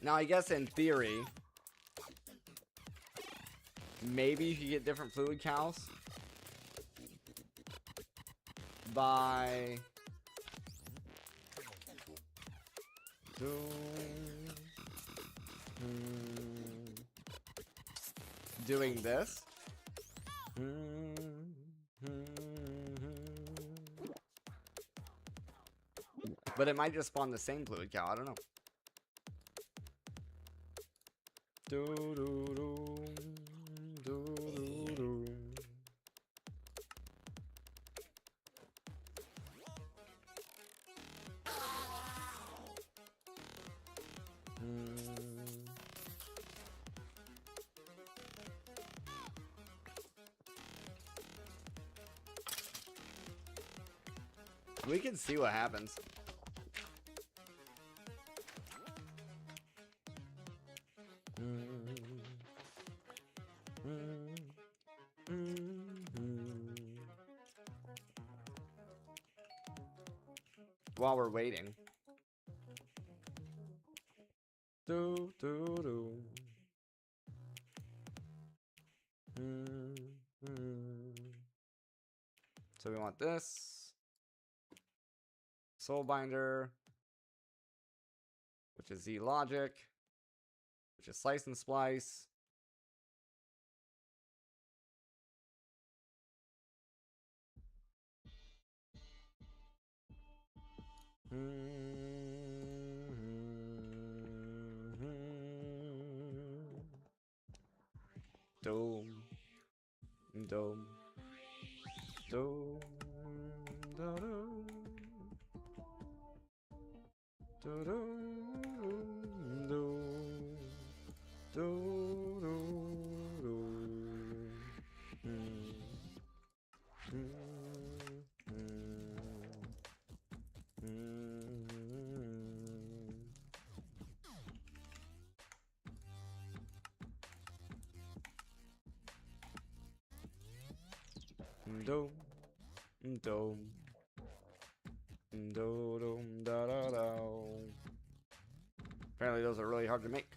Now, I guess in theory, maybe you could get different fluid cows by doing this. But it might just spawn the same fluid cow. I don't know. We can see what happens. While we're waiting. So we want this soul binder, which is Z logic, which is slice and splice. Dome, dome, dome, dome, Dome. Do dum da da da. Apparently those are really hard to make.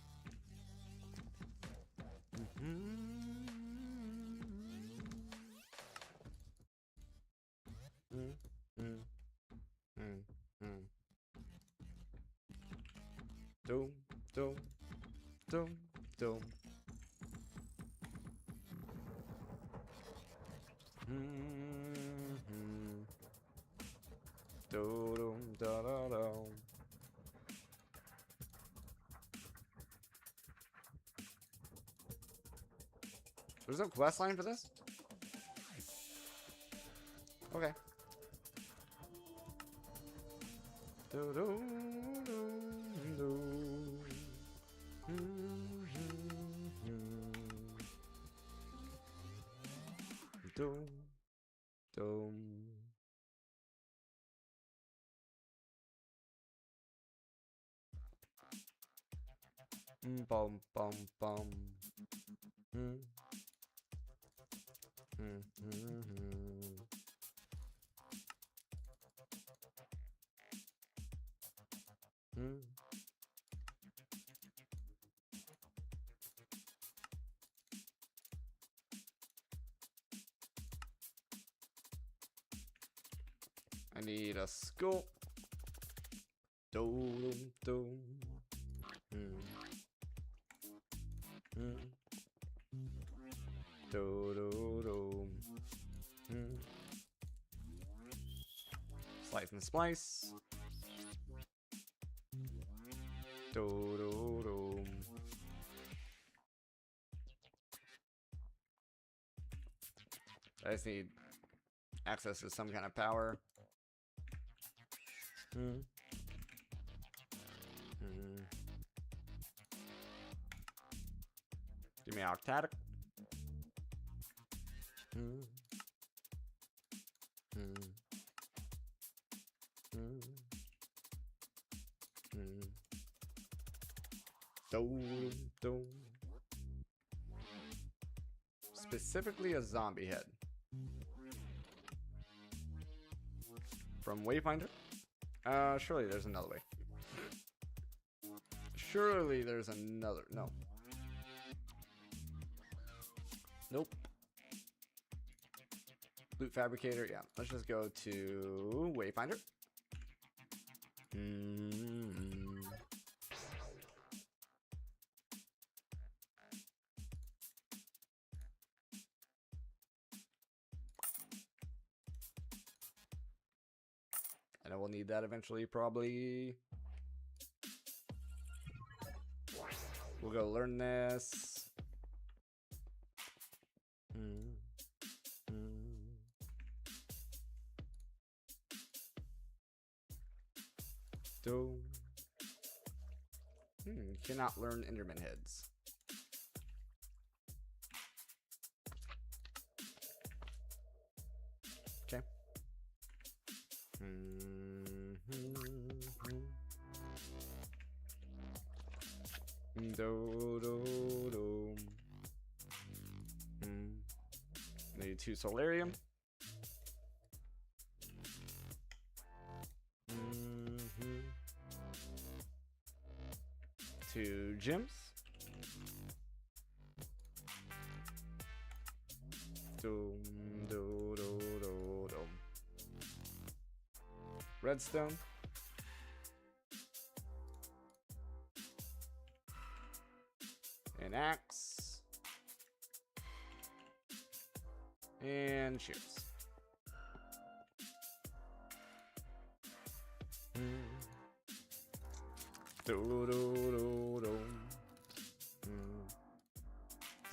Dum dum dum dum. Do dum da da da. There's no quest line for this? Okay. Do do do do. Dum dum. Bum bum bum. I need a skull. Dum dum. Do do do. Slice and splice. Do do do. I just need access to some kind of power. Give me octatic. Specifically a zombie head. From Wayfinder? Surely there's another way. Surely there's another. No. Nope. Loot fabricator. Yeah. Let's just go to Wayfinder. And I will need that eventually, probably. We'll go learn this. Cannot learn Enderman heads. Okay. Need 2 solarium. 2 gems. Redstone. An axe. And shears.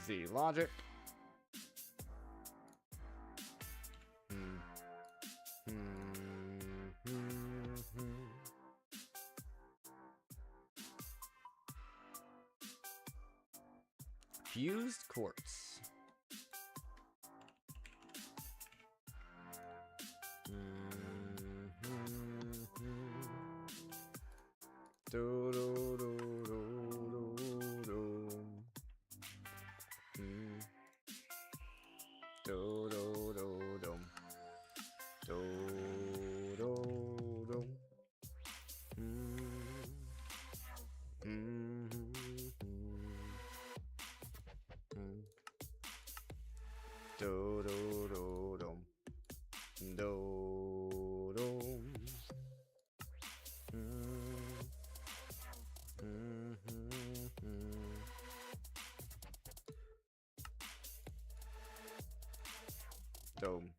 Z logic. Fused quartz. Do do do dum. Do dum. Dome.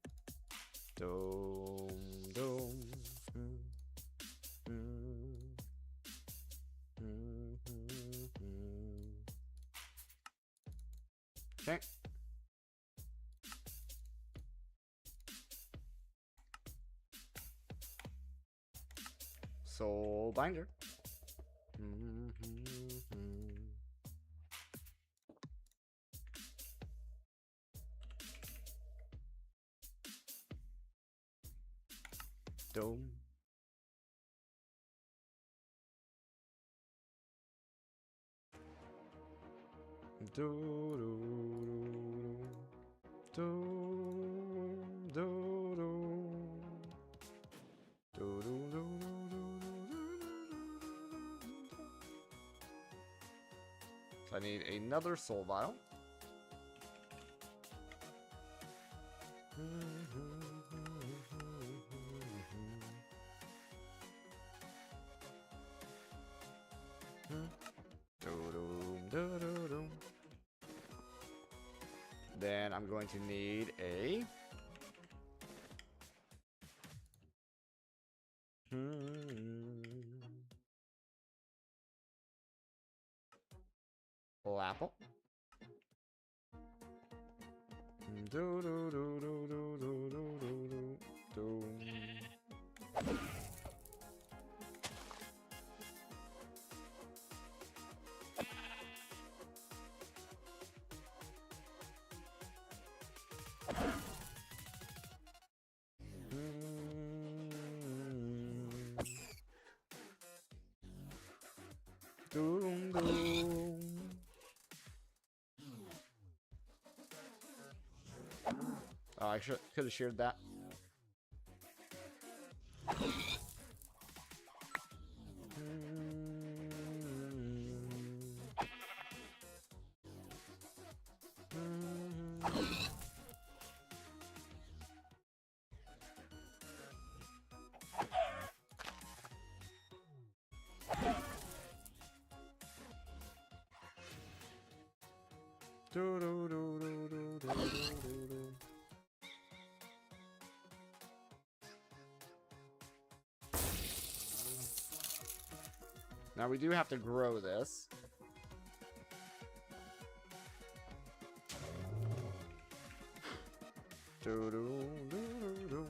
Dome. Dome. Okay. Soul binder. Dome. Do do do do do do do. So I need another soul vial. Then I'm going to need a apple. Do do do do do do do do do. Doom, doom. Oh, I could have shared that. Do do do do do do do do. Now we do have to grow this. Do do do do do.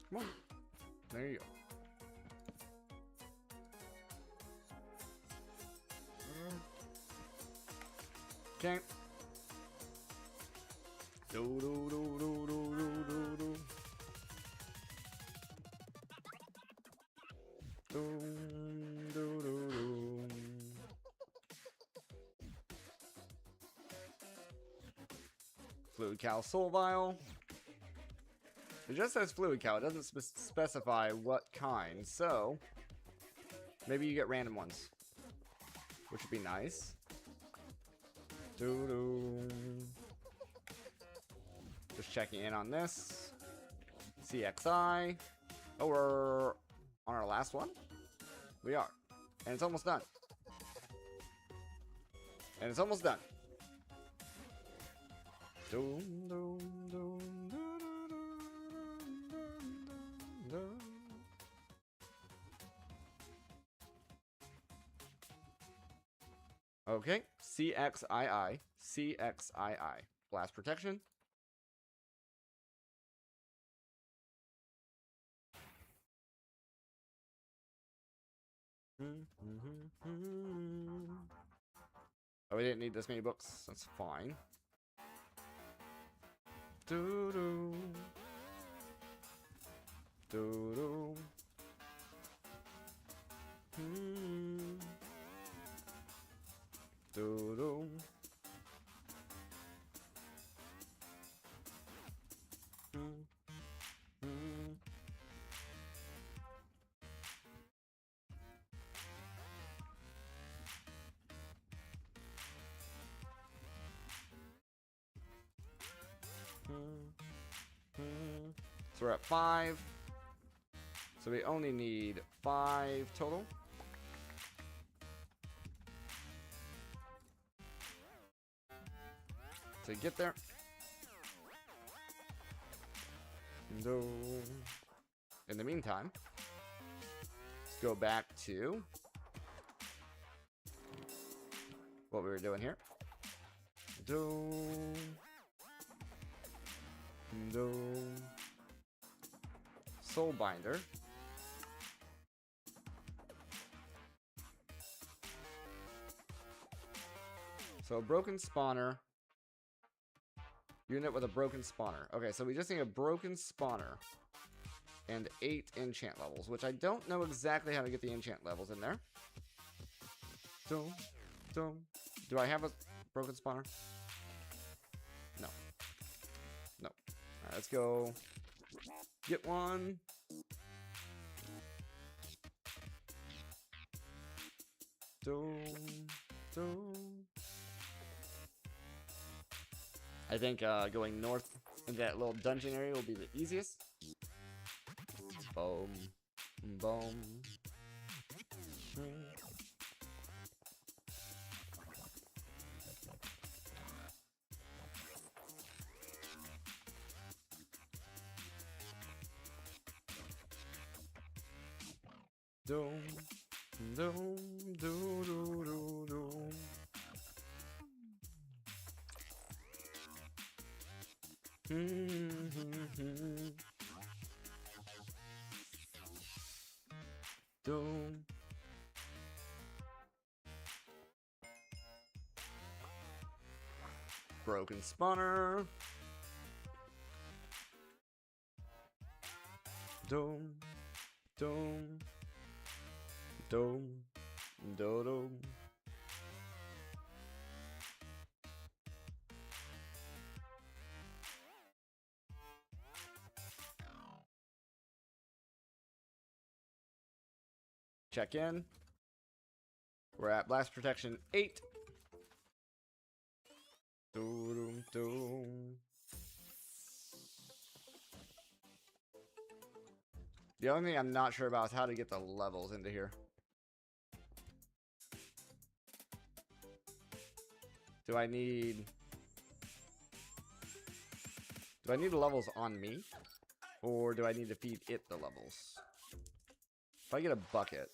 Come on. There you go. Okay. Do do do do do do do do. Do do do do. Fluid Cow Soul Vial. It just says Fluid Cow. It doesn't specify what kind, so maybe you get random ones, which would be nice. Doo-doo. Just checking in on this. CXI. Oh, we're on our last one? We are. And it's almost done. And it's almost done. Doom, doom, doom, doom, doom, doom. Okay, CXII, CXII. Blast protection. Oh, we didn't need this many books. That's fine. Doo-doo. Doo-doo. Do do. So we're at 5. So we only need 5 total. To get there. No. In the meantime, let's go back to what we were doing here. Do. Soul Binder. So a broken spawner. Unit with a broken spawner. Okay, so we just need a broken spawner. And 8 enchant levels, which I don't know exactly how to get the enchant levels in there. Do I have a broken spawner? No. No. Alright, let's go get one. I think going north in that little dungeon area will be the easiest. Boom. Boom. Doom. Doom. Doom. Doom. Doom. Doom. Broken spawner. Doom. Doom. Doom. Doom. Check in. We're at blast protection 8. Doom, doom. The only thing I'm not sure about is how to get the levels into here. Do I need the levels on me? Or do I need to feed it the levels? If I get a bucket.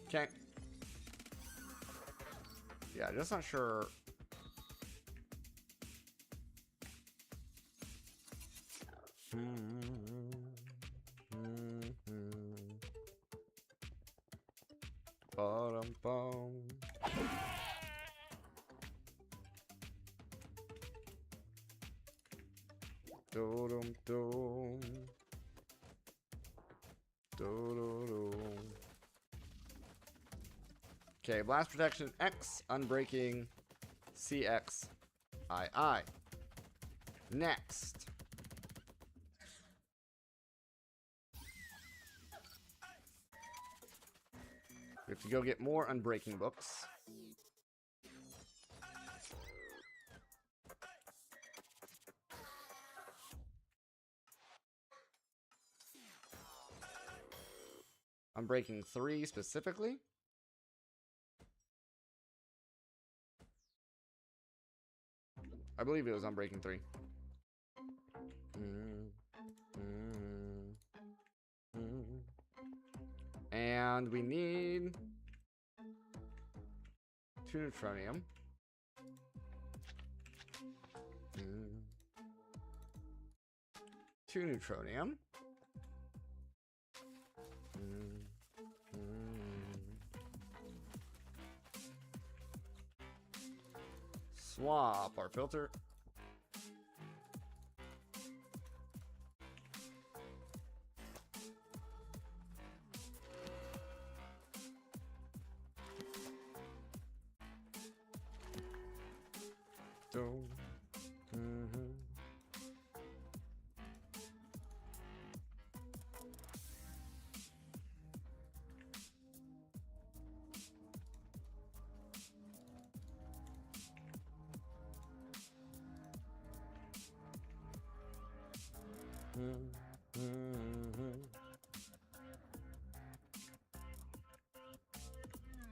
Okay. Yeah, just not sure. Ba-dum-bum. Do-dum-dum. Do-do-dum. Okay, blast protection X, unbreaking CX II. Next. We have to go get more unbreaking books. Unbreaking 3 specifically. I believe it was Unbreaking 3. And we need 2 neutronium. Two neutronium. Swap our filter.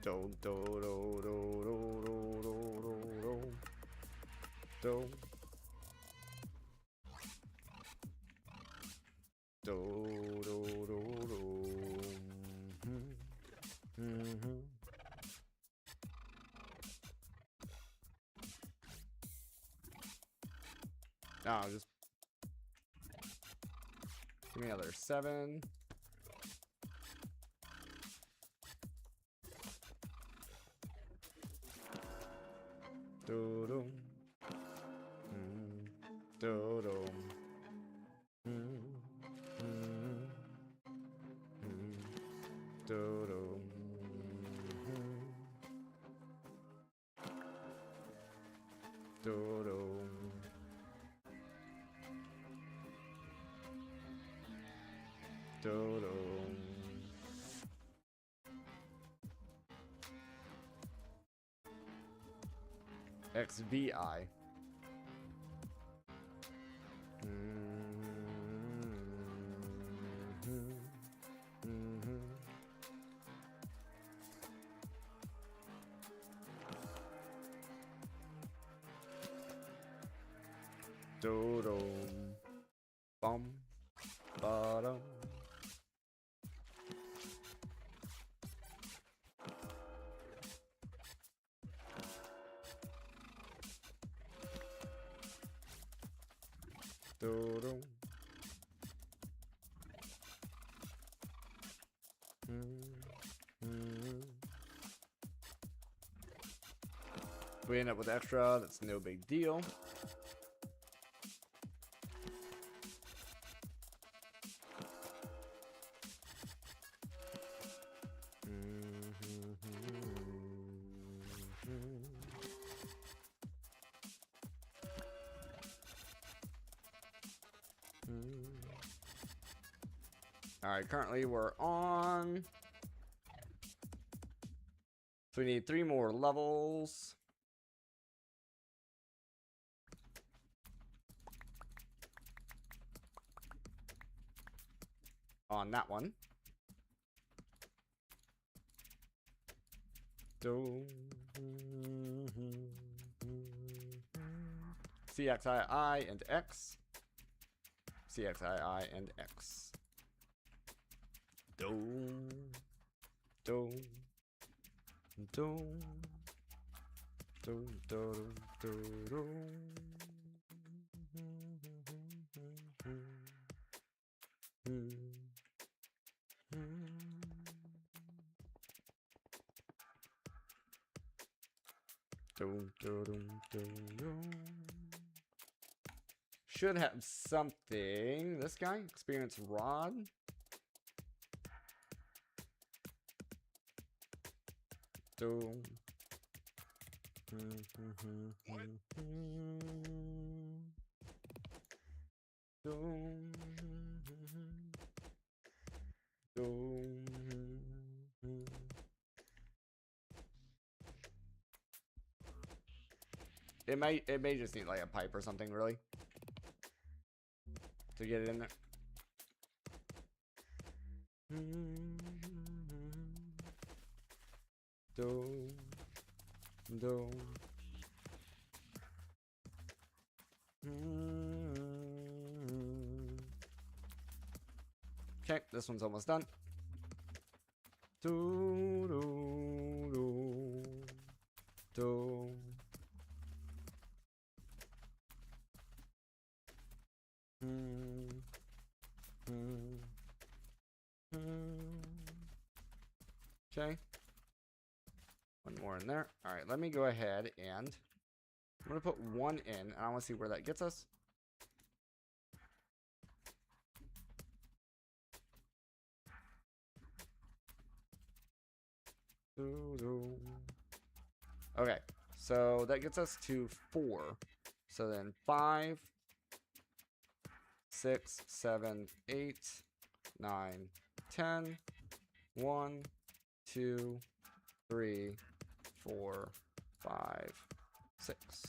Do do do do do do do do do do do do. No, just give me another 7. Do do do do do do. XVI. Do-do. Bum. Ba-dum. Do-do. We end up with extra, that's no big deal. Alright, currently we're on. So we need 3 more levels. On that one. CXII and X. CXII and X. Do. Do. Do. Do. Do. Do. Do. Should have something. This guy, experience rod. Do. Doom. Doom. It may just need like a pipe or something, really, to get it in there. Doom. Doom. Okay, this one's almost done. Do, do, do, do. Okay. One more in there. All right, let me go ahead and I'm going to put one in, and I want to see where that gets us. Okay, so that gets us to 4. So then 5, 6, 7, 8, 9, 10, 1, 2, 3, 4, 5, 6.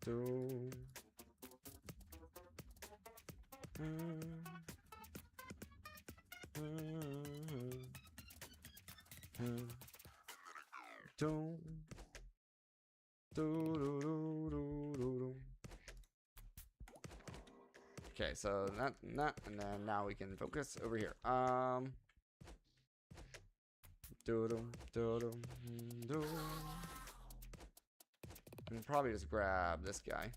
Do. Okay, so that, and then now we can focus over here. And probably just grab this guy.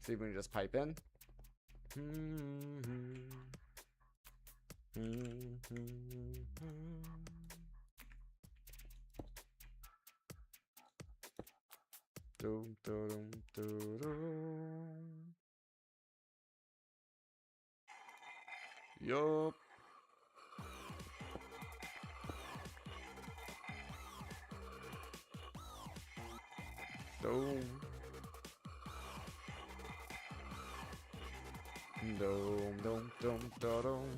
See if we can just pipe in. Yup. Dome. Dome, dome, dome, dome.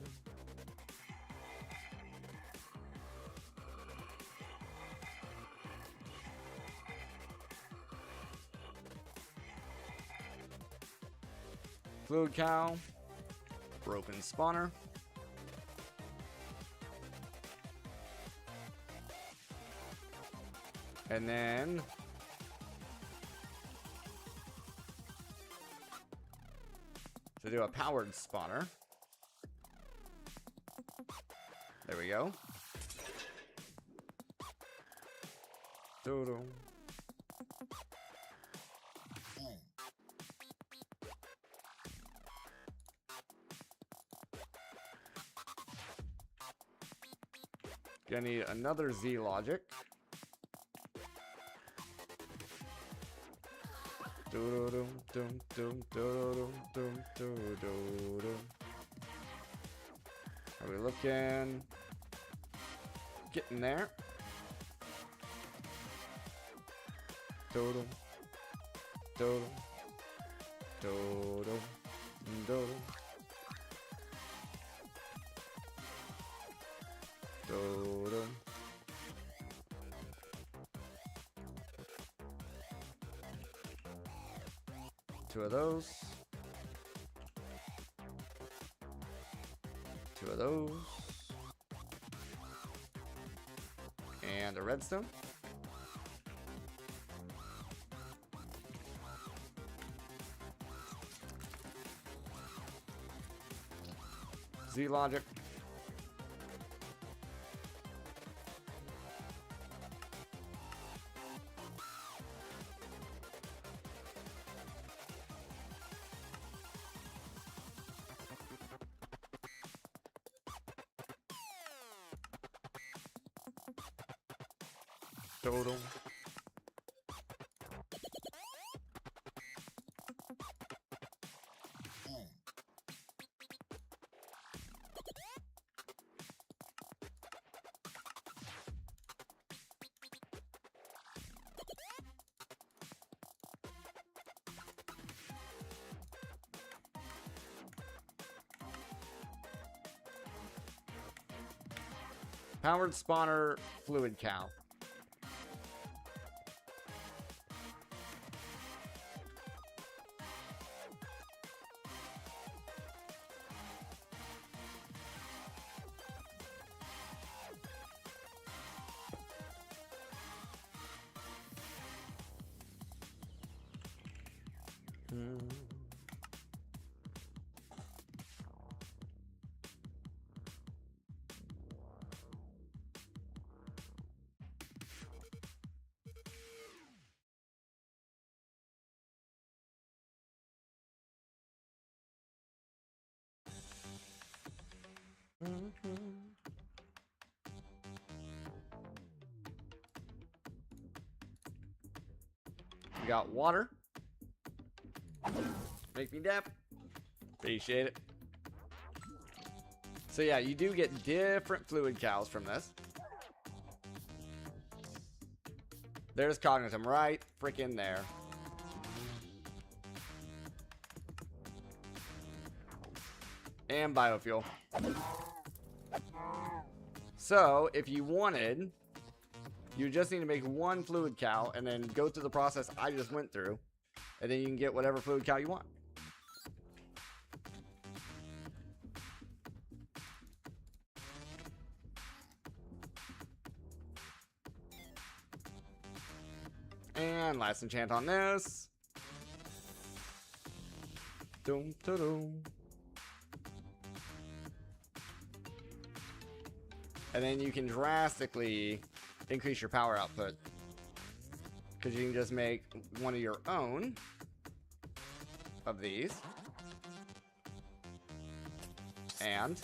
Fluid cow. Broken spawner. And then to do a powered spawner. There we go. Doodle. Gonna need another Z logic. Are we looking? Getting there. Doodle. Doodle. Doodle. Doodle. Doodle. Two of those. Two of those. And a redstone. Z logic. Total. Powered spawner fluid cow. We got water. Make me dap. Appreciate it. So yeah, you do get different fluid cows from this. There's Cognitum right freaking there. And biofuel. So, if you wanted, you just need to make one fluid cow and then go through the process I just went through. And then you can get whatever fluid cow you want. And last enchant on this. Doom, doom. And then you can drastically increase your power output. Because you can just make one of your own of these. And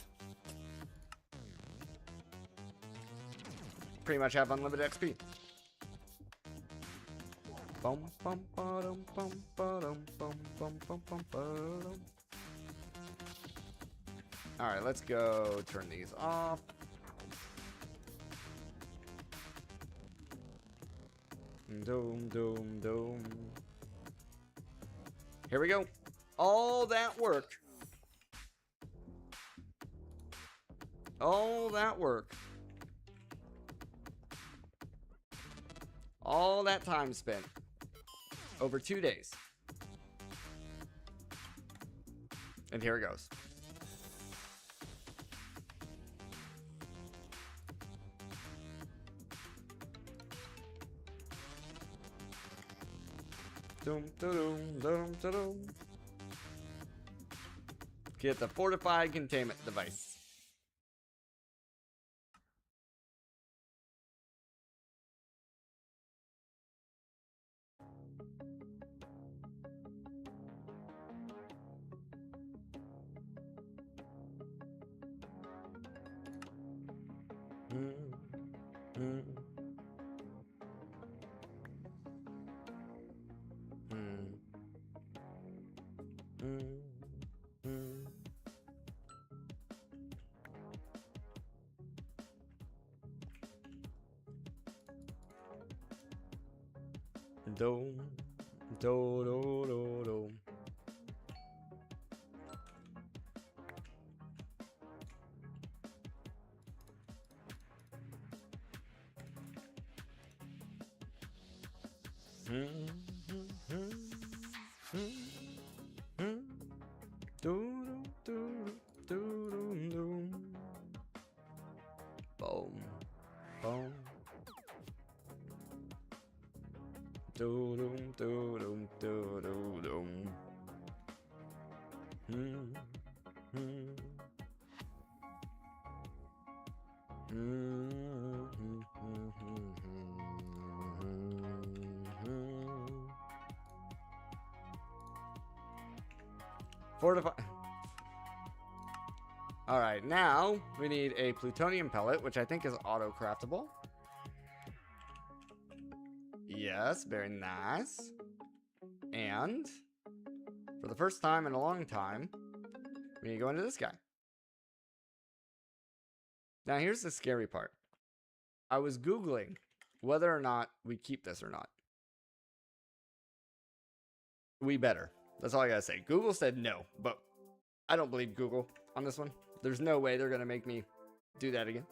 pretty much have unlimited XP. Bum, bum, ba-dum, bum, ba-dum, bum, bum, bum, bum, ba-dum. Alright, let's go turn these off. Doom, doom, doom. Here we go. All that work. All that work. All that time spent. Over 2 days. And here it goes. Doom, doom, doom, doom. Get the fortified containment device. Dome, do, do, do, do. Boom, boom. Do dum do dum do do dum. Fortify. All right, now we need a plutonium pellet, which I think is auto craftable. Yes, very nice. And for the first time in a long time, we need to go into this guy. Now here's the scary part. I was Googling whether or not we keep this or not. We better. That's all I gotta say. Google said no, but I don't believe Google on this one. There's no way they're gonna make me do that again.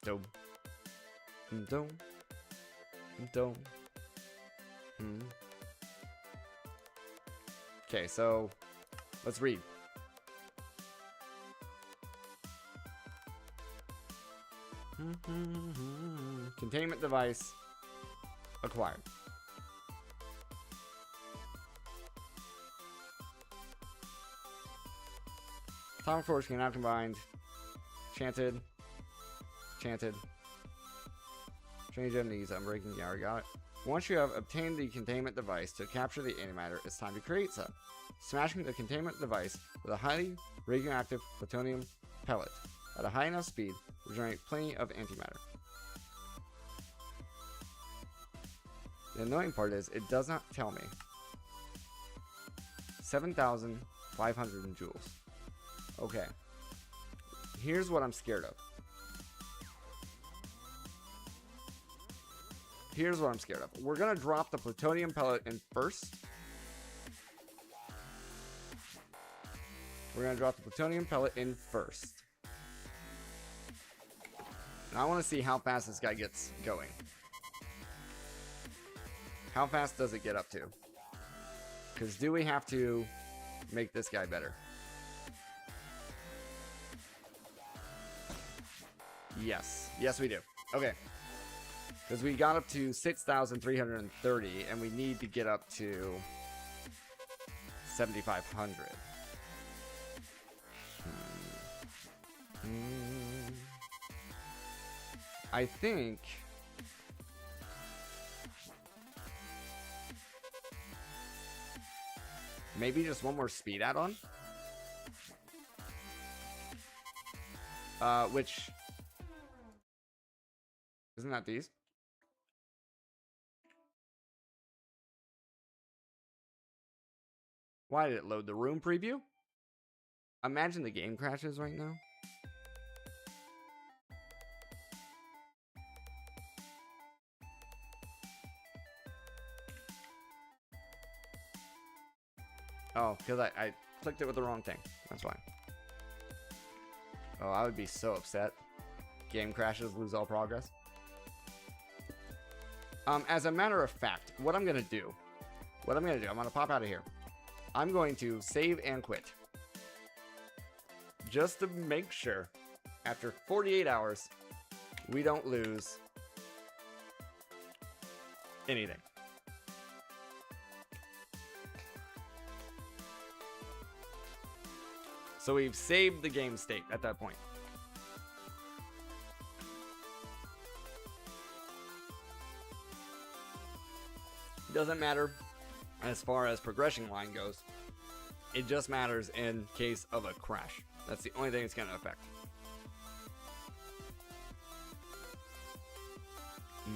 Dome. Dome. Dome. Okay, so let's read. Containment device acquired. Atomic Force can now combined. Chanted. Change enemies. I'm breaking. Yeah, I got it. Once you have obtained the containment device to capture the antimatter, it's time to create some. Smashing the containment device with a highly radioactive plutonium pellet at a high enough speed will generate plenty of antimatter. The annoying part is it does not tell me. 7,500 joules. Okay. Here's what I'm scared of. We're gonna drop the plutonium pellet in first. And I want to see how fast this guy gets going. How fast does it get up to? Because do we have to make this guy better? Yes. Yes, we do. Okay. Because we got up to 6,330, and we need to get up to 7,500. I think... maybe just one more speed add-on? Which... isn't that these? Why did it load the room preview? Imagine the game crashes right now. Oh, because I clicked it with the wrong thing. That's why. Oh, I would be so upset. Game crashes, lose all progress. As a matter of fact, what I'm going to do, I'm going to pop out of here. I'm going to save and quit. Just to make sure, after 48 hours, we don't lose anything. So we've saved the game state at that point. Doesn't matter as far as progression line goes. It just matters in case of a crash. That's the only thing it's going to affect.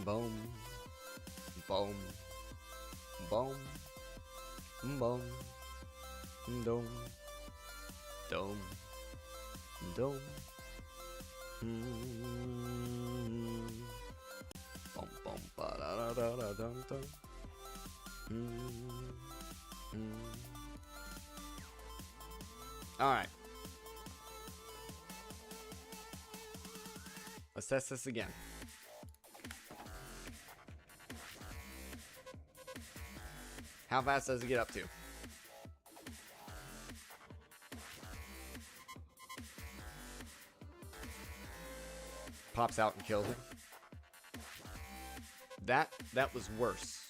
Boom. Boom. Boom. Boom. Dome. Dome. Dome. Boom. Boom. Ba da da da da dum dum. Alright. Let's test this again. How fast does it get up to? Pops out and kills it. That was worse.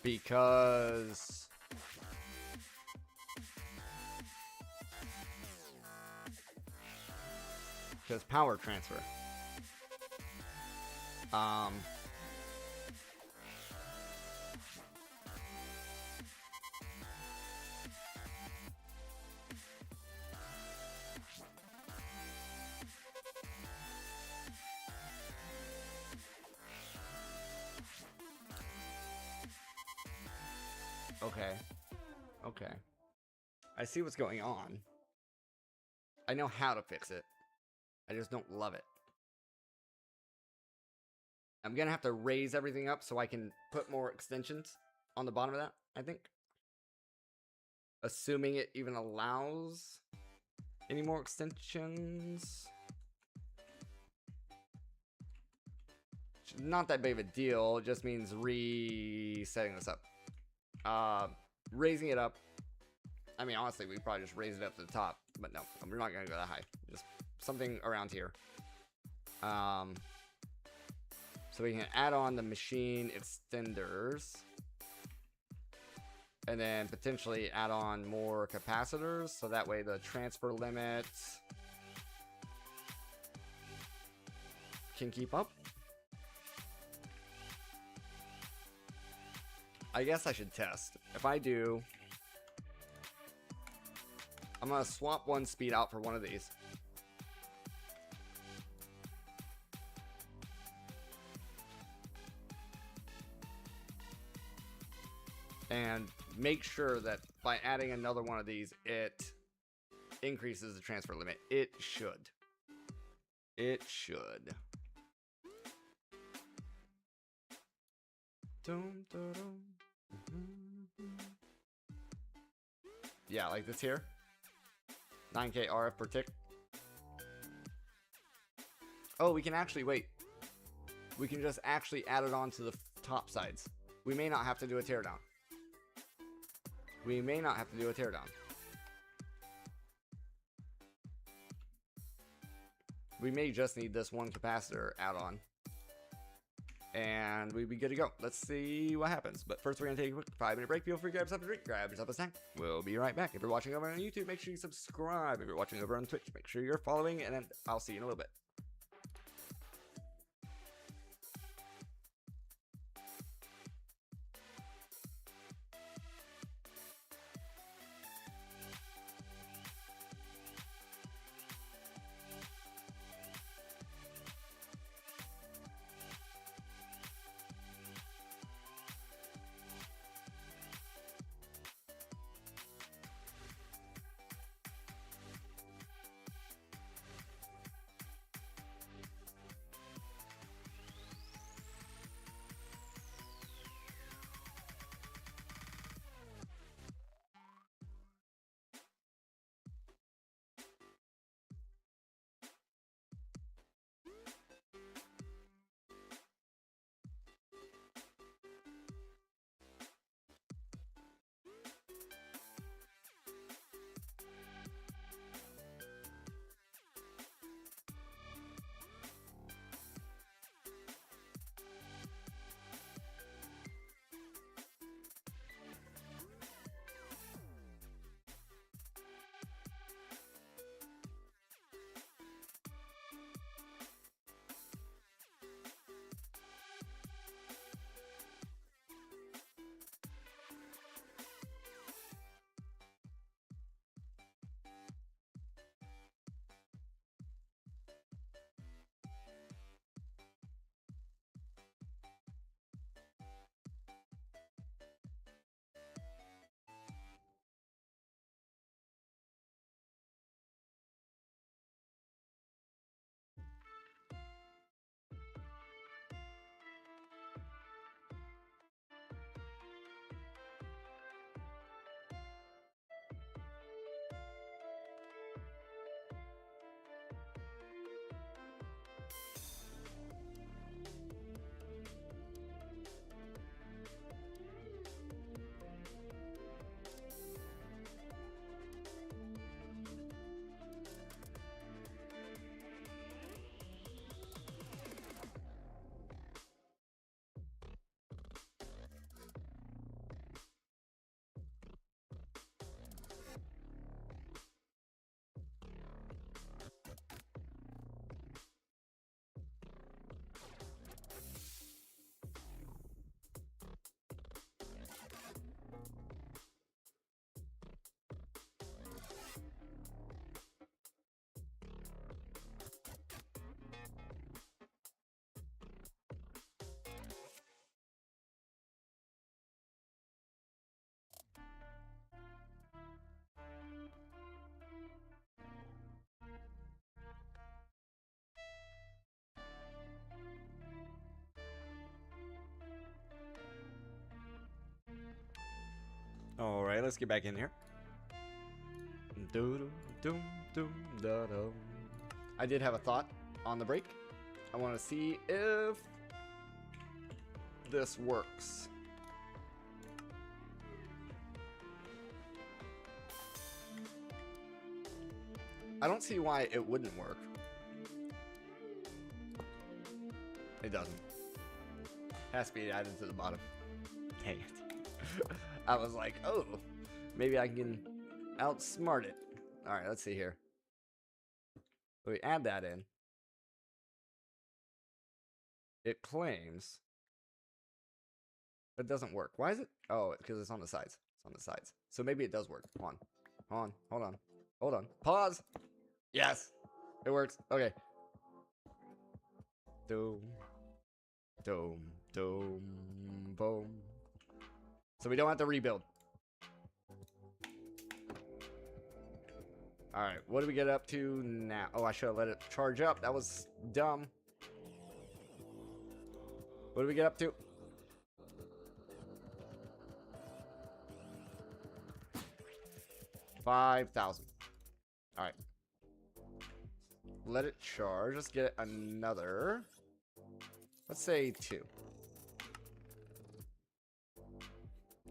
Because power transfer. Okay. I see what's going on. I know how to fix it. I just don't love it. I'm gonna have to raise everything up so I can put more extensions on the bottom of that, I think. Assuming it even allows any more extensions. not that big of a deal. It just means resetting this up. Raising it up. I mean, honestly, we probably just raise it up to the top, but no, we're not gonna go that high. Just something around here. So we can add on the machine extenders, and then potentially add on more capacitors, so that way the transfer limit can keep up. I guess I should test. If I do, I'm gonna swap one speed out for one of these. And make sure that by adding another one of these, it increases the transfer limit. It should. It should. Dum, dum, dum. Yeah, like this here. 9K RF per tick. Oh, we can actually, wait. We can just actually add it on to the top sides. We may not have to do a teardown. We may not have to do a teardown. We may just need this one capacitor add-on. And we'd be good to go. Let's see what happens. But first, we're going to take a quick 5-minute break. Feel free to grab yourself a drink, grab yourself a snack. We'll be right back. If you're watching over on YouTube, make sure you subscribe. If you're watching over on Twitch, make sure you're following. And then I'll see you in a little bit. All right, let's get back in here. I did have a thought on the break. I want to see if this works. I don't see why it wouldn't work. It doesn't. Has to be added to the bottom. Dang it. I was like, oh, maybe I can outsmart it. Alright, let's see here. So we add that in. It claims it doesn't work. Why is it? Oh, because it's on the sides. It's on the sides. So maybe it does work. Hold on. Hold on. Pause. Yes. It works. Okay. Doom. Boom. So we don't have to rebuild. Alright, what do we get up to now? Oh, I should have let it charge up. That was dumb. What do we get up to? $5,000. Alright. Let it charge. Let's get another. Let's say 2.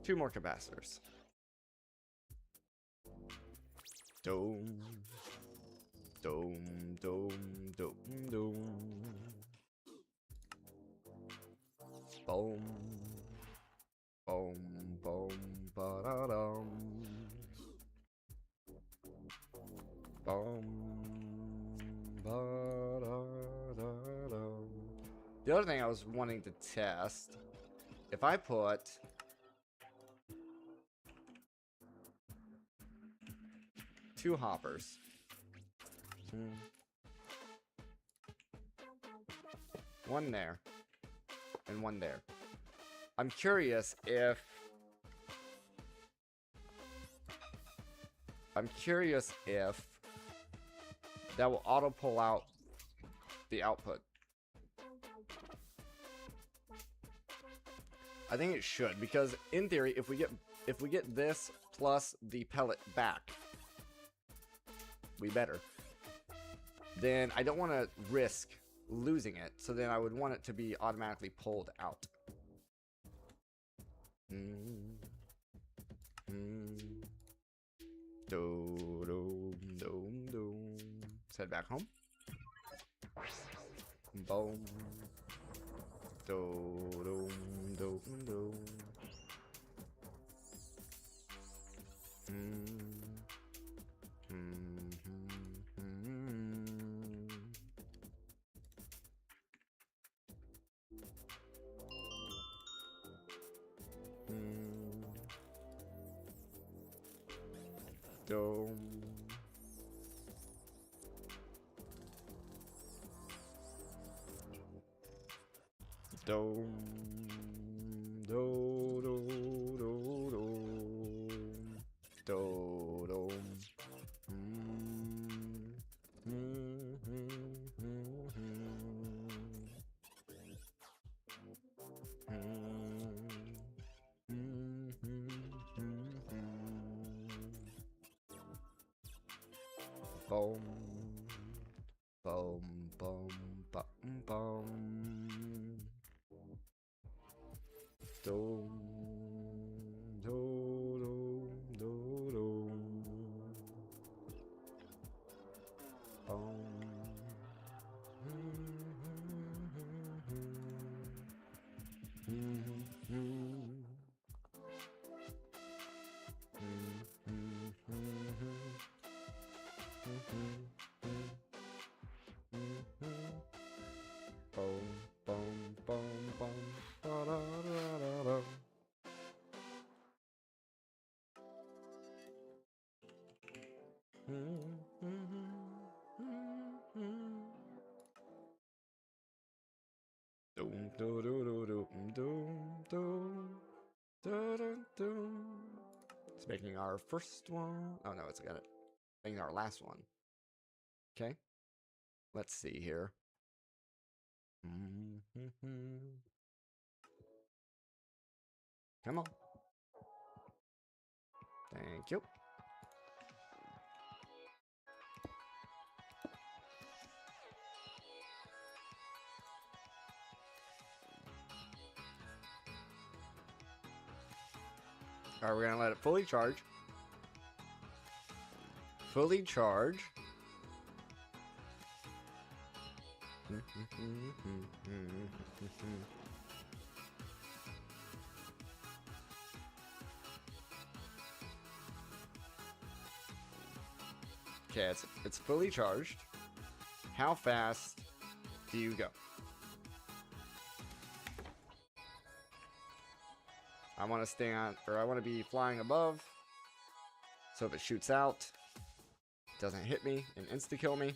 2 more capacitors. Boom. Ba-da-dum. Ba-da-da-dum. The other thing I was wanting to test, if I put two hoppers, one there and one there, I'm curious if that will auto pull out the output. I think it should, because in theory, if we get this plus the pellet back, we better. Then I don't want to risk losing it, so then I would want it to be automatically pulled out. Let's head back home. Boom. Boom, boom, boom, boom, boom. Boom, boom, ba-da-da-da-da. It's making our first one. Oh no, it's got it. Making our last one. Okay. Let's see here. Come on. Thank you. Alright, we're gonna let it fully charge. Fully charge. Okay, it's fully charged. How fast do you go? I want to stay on, or I want to be flying above. So if it shoots out, it doesn't hit me and insta-kill me.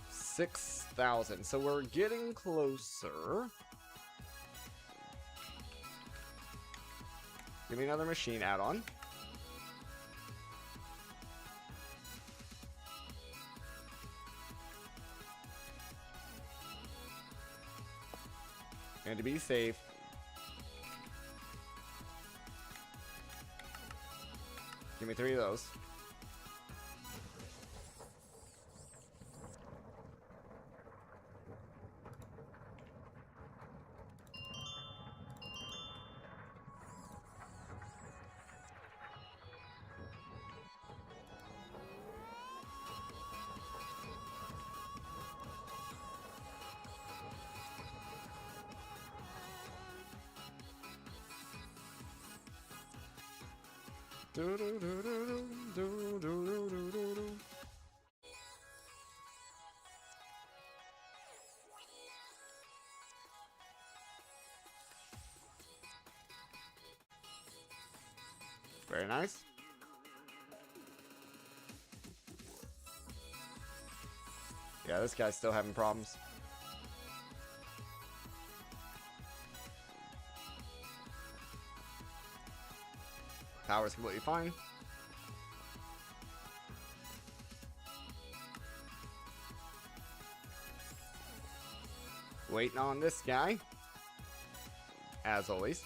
$6,000. So we're getting closer. Give me another machine add-on. And to be safe, give me 3 of those. Very nice. Yeah, this guy's still having problems. Power's completely fine. Waiting on this guy. As always.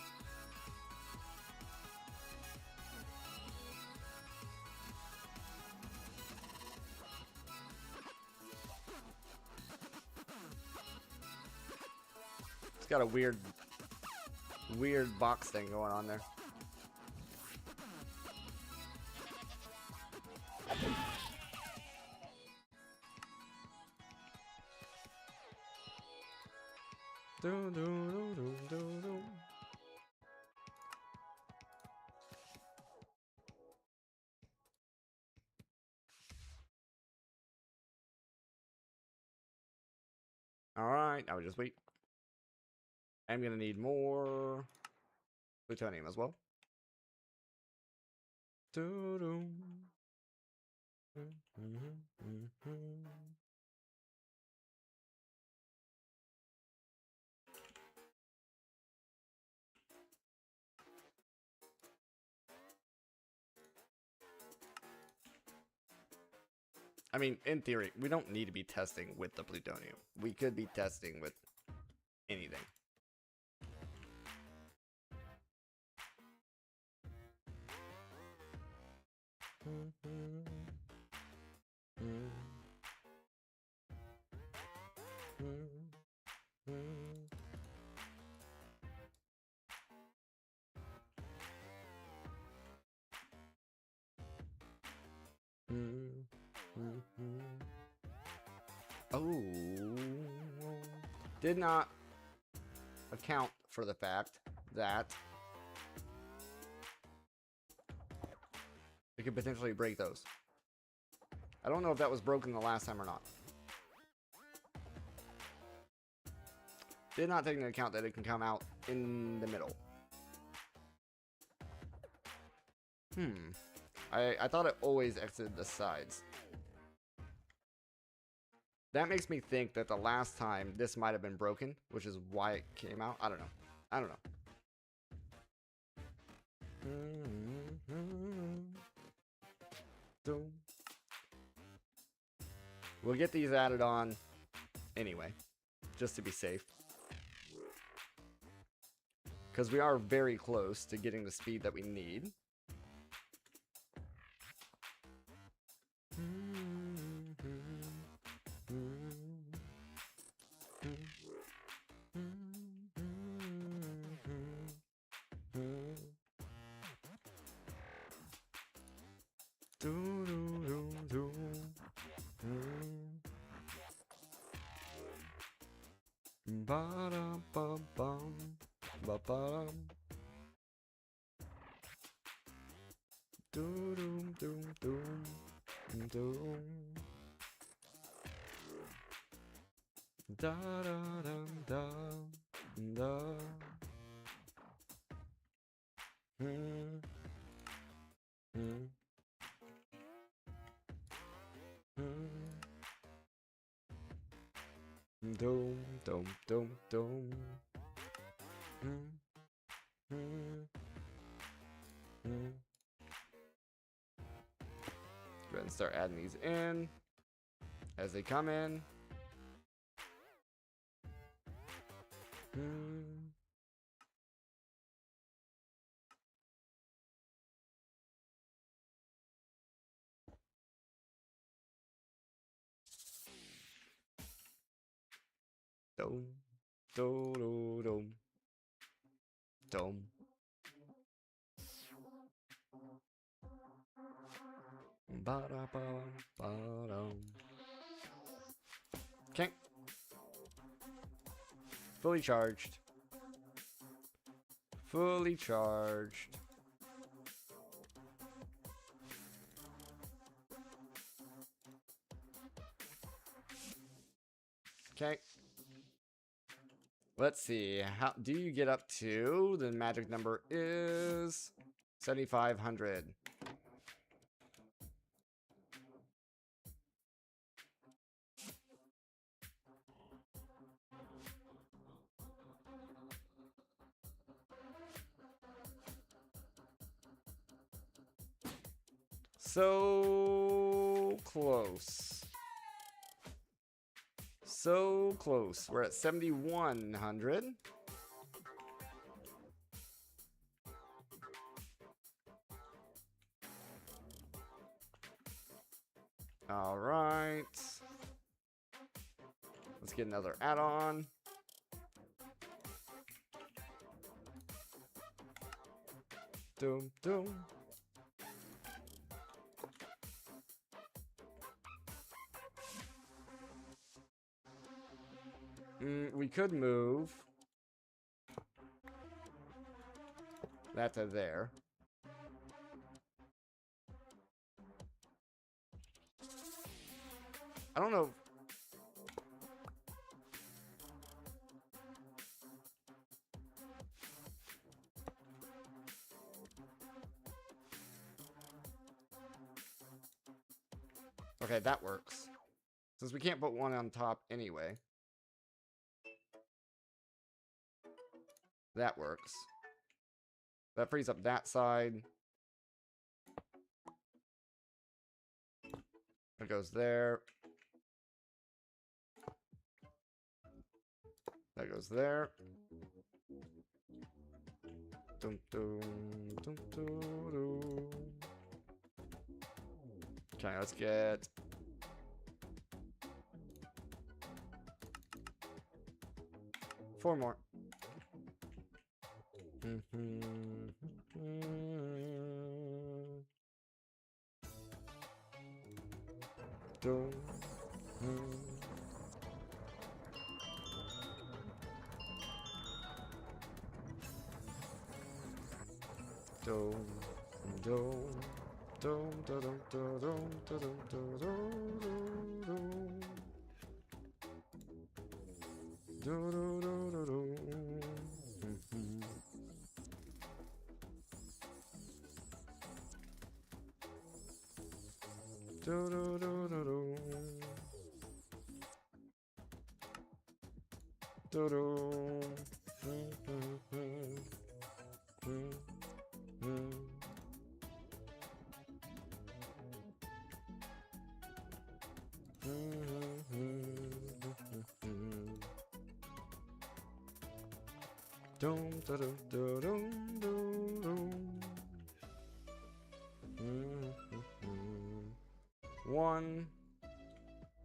It's got a weird box thing going on there. Alright, now we just wait. I'm gonna need more plutonium as well. I mean, in theory, we don't need to be testing with the plutonium. We could be testing with anything. Oh, did not account for the fact that it could potentially break those. I don't know if that was broken the last time or not. Did not take into account that it can come out in the middle. I thought it always exited the sides. That makes me think that the last time this might have been broken, which is why it came out. I don't know. I don't know. We'll get these added on anyway, just to be safe. Because we are very close to getting the speed that we need. Do, do, do, do. Ba-dum-bum-bum. Ba-bum. Doom, doom, doom, doom. Da da dum dum da. Hmm. Hmm. Hmm. Doom, doom, doom, doom. Hmm. Hmm. Hmm. Go ahead and start adding these in as they come in. Hmm. Dome, do, do, dome, dome. Ba da ba ba dum. Okay. Fully charged. Fully charged. Okay. Let's see. How do you get up to? The magic number is 7,500. So close. So close. We're at 7,100. All right. Let's get another add-on. Doom, doom. We could move that to there. I don't know. Okay, that works. Since we can't put one on top anyway. That works. That frees up that side. It goes there. That goes there. Dum, dum, dum, dum, dum. Okay, let's get... four more. Dum, dum, dum, dum, dum, dum, dum, dum, dum,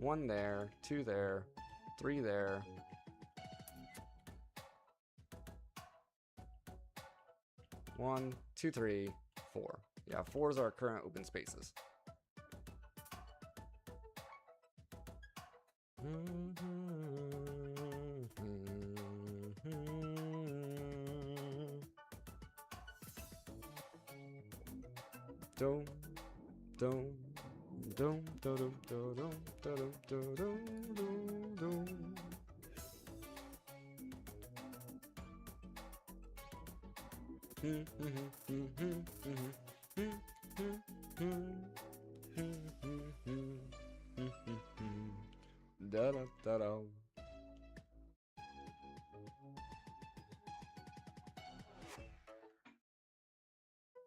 One there, two there, three there. One, two, three, four. Yeah, four is our current open spaces. Dum, dum, dum, dum, dum, dum, dum, dum, dum, dum. Da da da da.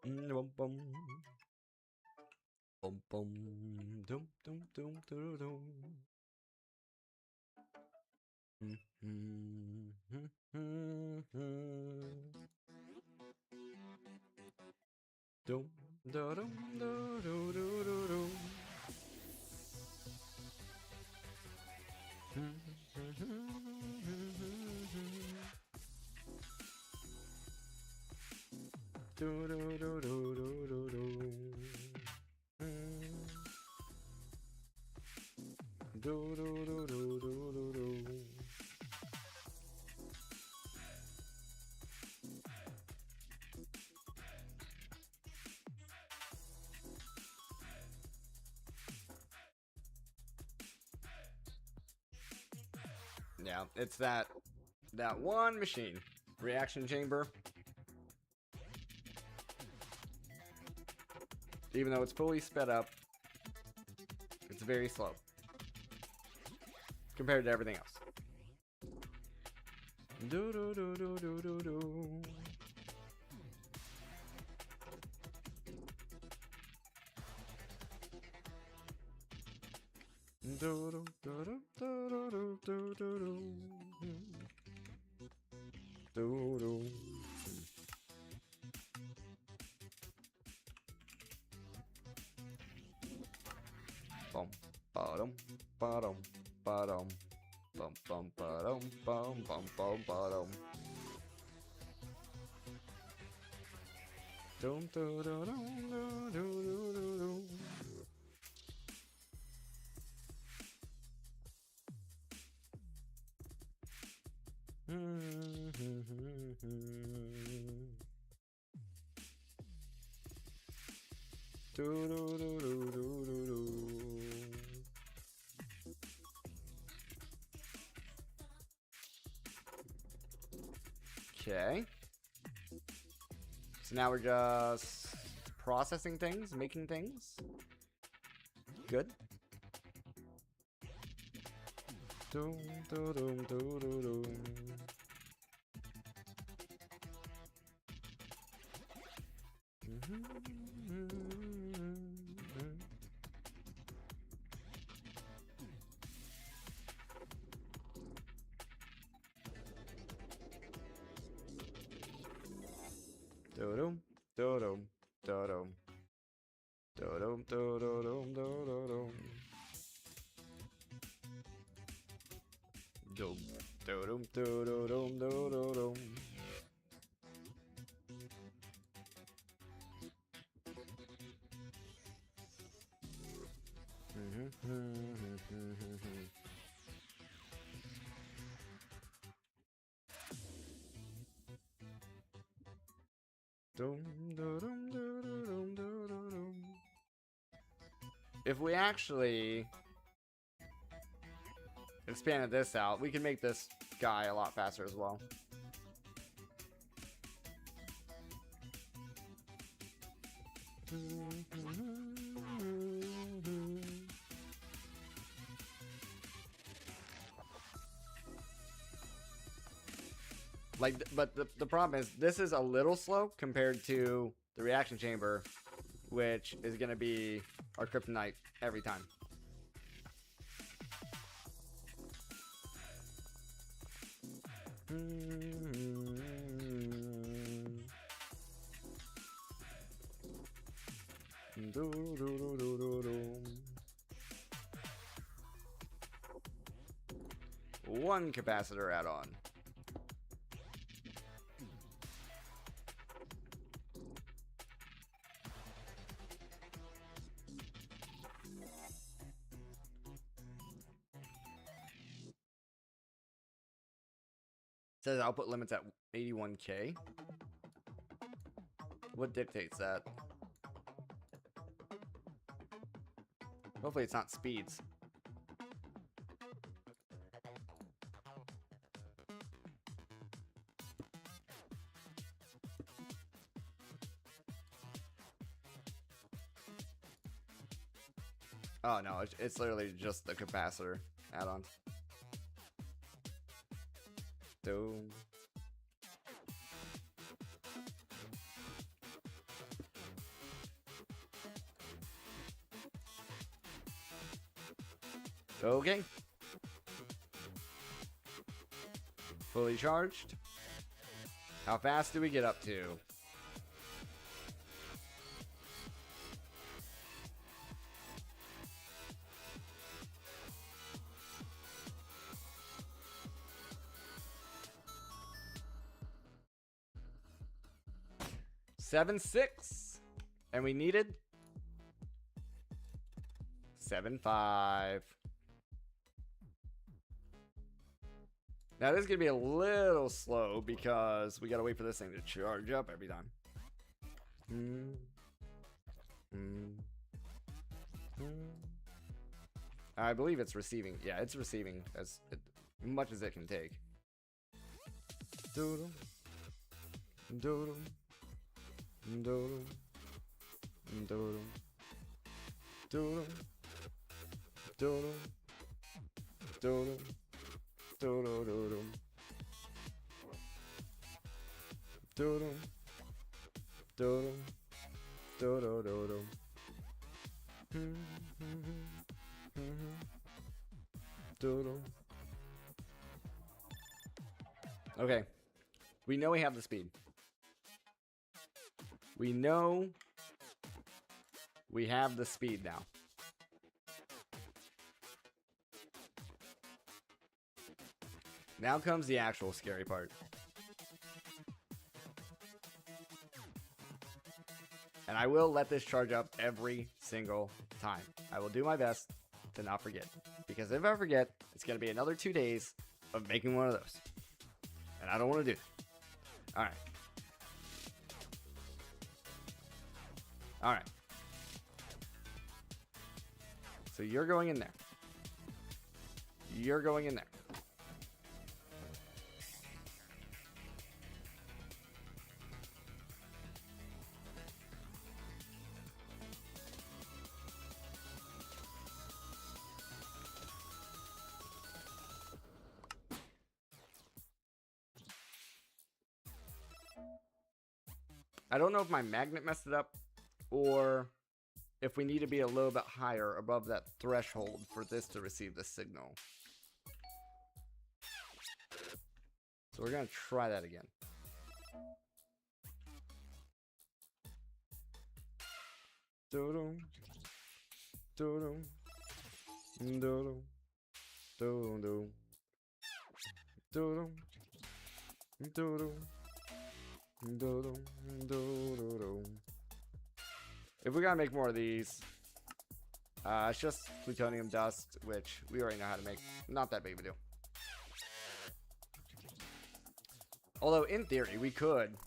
Bum bum. Bum bum. Dum dum dum dum dum. Dum da dum da do do do do. Do do do do do do do. Do do do do do do do. Yeah, it's that one machine. Reaction chamber. Even though it's fully sped up, it's very slow compared to everything else. Do do do do do do do. Do do do do do do do do do do do. Bum ba-dum ba-dum ba-dum bum bum ba-dum bum bum bum ba-dum. Dum do do do do do do do. Do do do do do do do. Okay. So now we're just processing things, making things. Good. Dum dum dum dum dum dum. Do-dum, do-dum, do-dum. Do-dum, do-dum, do-dum. Dum, do-dum, do-dum, do-dum. If we actually expanded this out, we can make this guy a lot faster as well. Like, but the problem is this is a little slow compared to the reaction chamber, which is going to be our kryptonite every time. One capacitor add-on. Says output limits at 81K. What dictates that? Hopefully it's not speeds. Oh no, it's literally just the capacitor add-on. Doom. Okay. Fully charged. How fast do we get up to? Seven six, and we needed 7.5. Now this is gonna be a little slow because we gotta wait for this thing to charge up every time. I believe it's receiving. Yeah, it's receiving as much as it can take. Doodle, doodle, doodle, doodle, doodle, doodle, doodle, doodle, doodle, doodle, doodle, doodle, doodle. Doodle. Okay, we know we have the speed. We know we have the speed now. Now comes the actual scary part. And I will let this charge up every single time. I will do my best to not forget. Because if I forget, it's going to be another 2 days of making one of those. And I don't want to do that. Alright. Alright. So you're going in there. You're going in there. I don't know if my magnet messed it up or if we need to be a little bit higher above that threshold for this to receive the signal. So we're going to try that again. Doodle, doodle, doodle, doodle, doodle, doodle. If we gotta make more of these, it's just plutonium dust, which we already know how to make. Not that big of a deal. Although in theory we could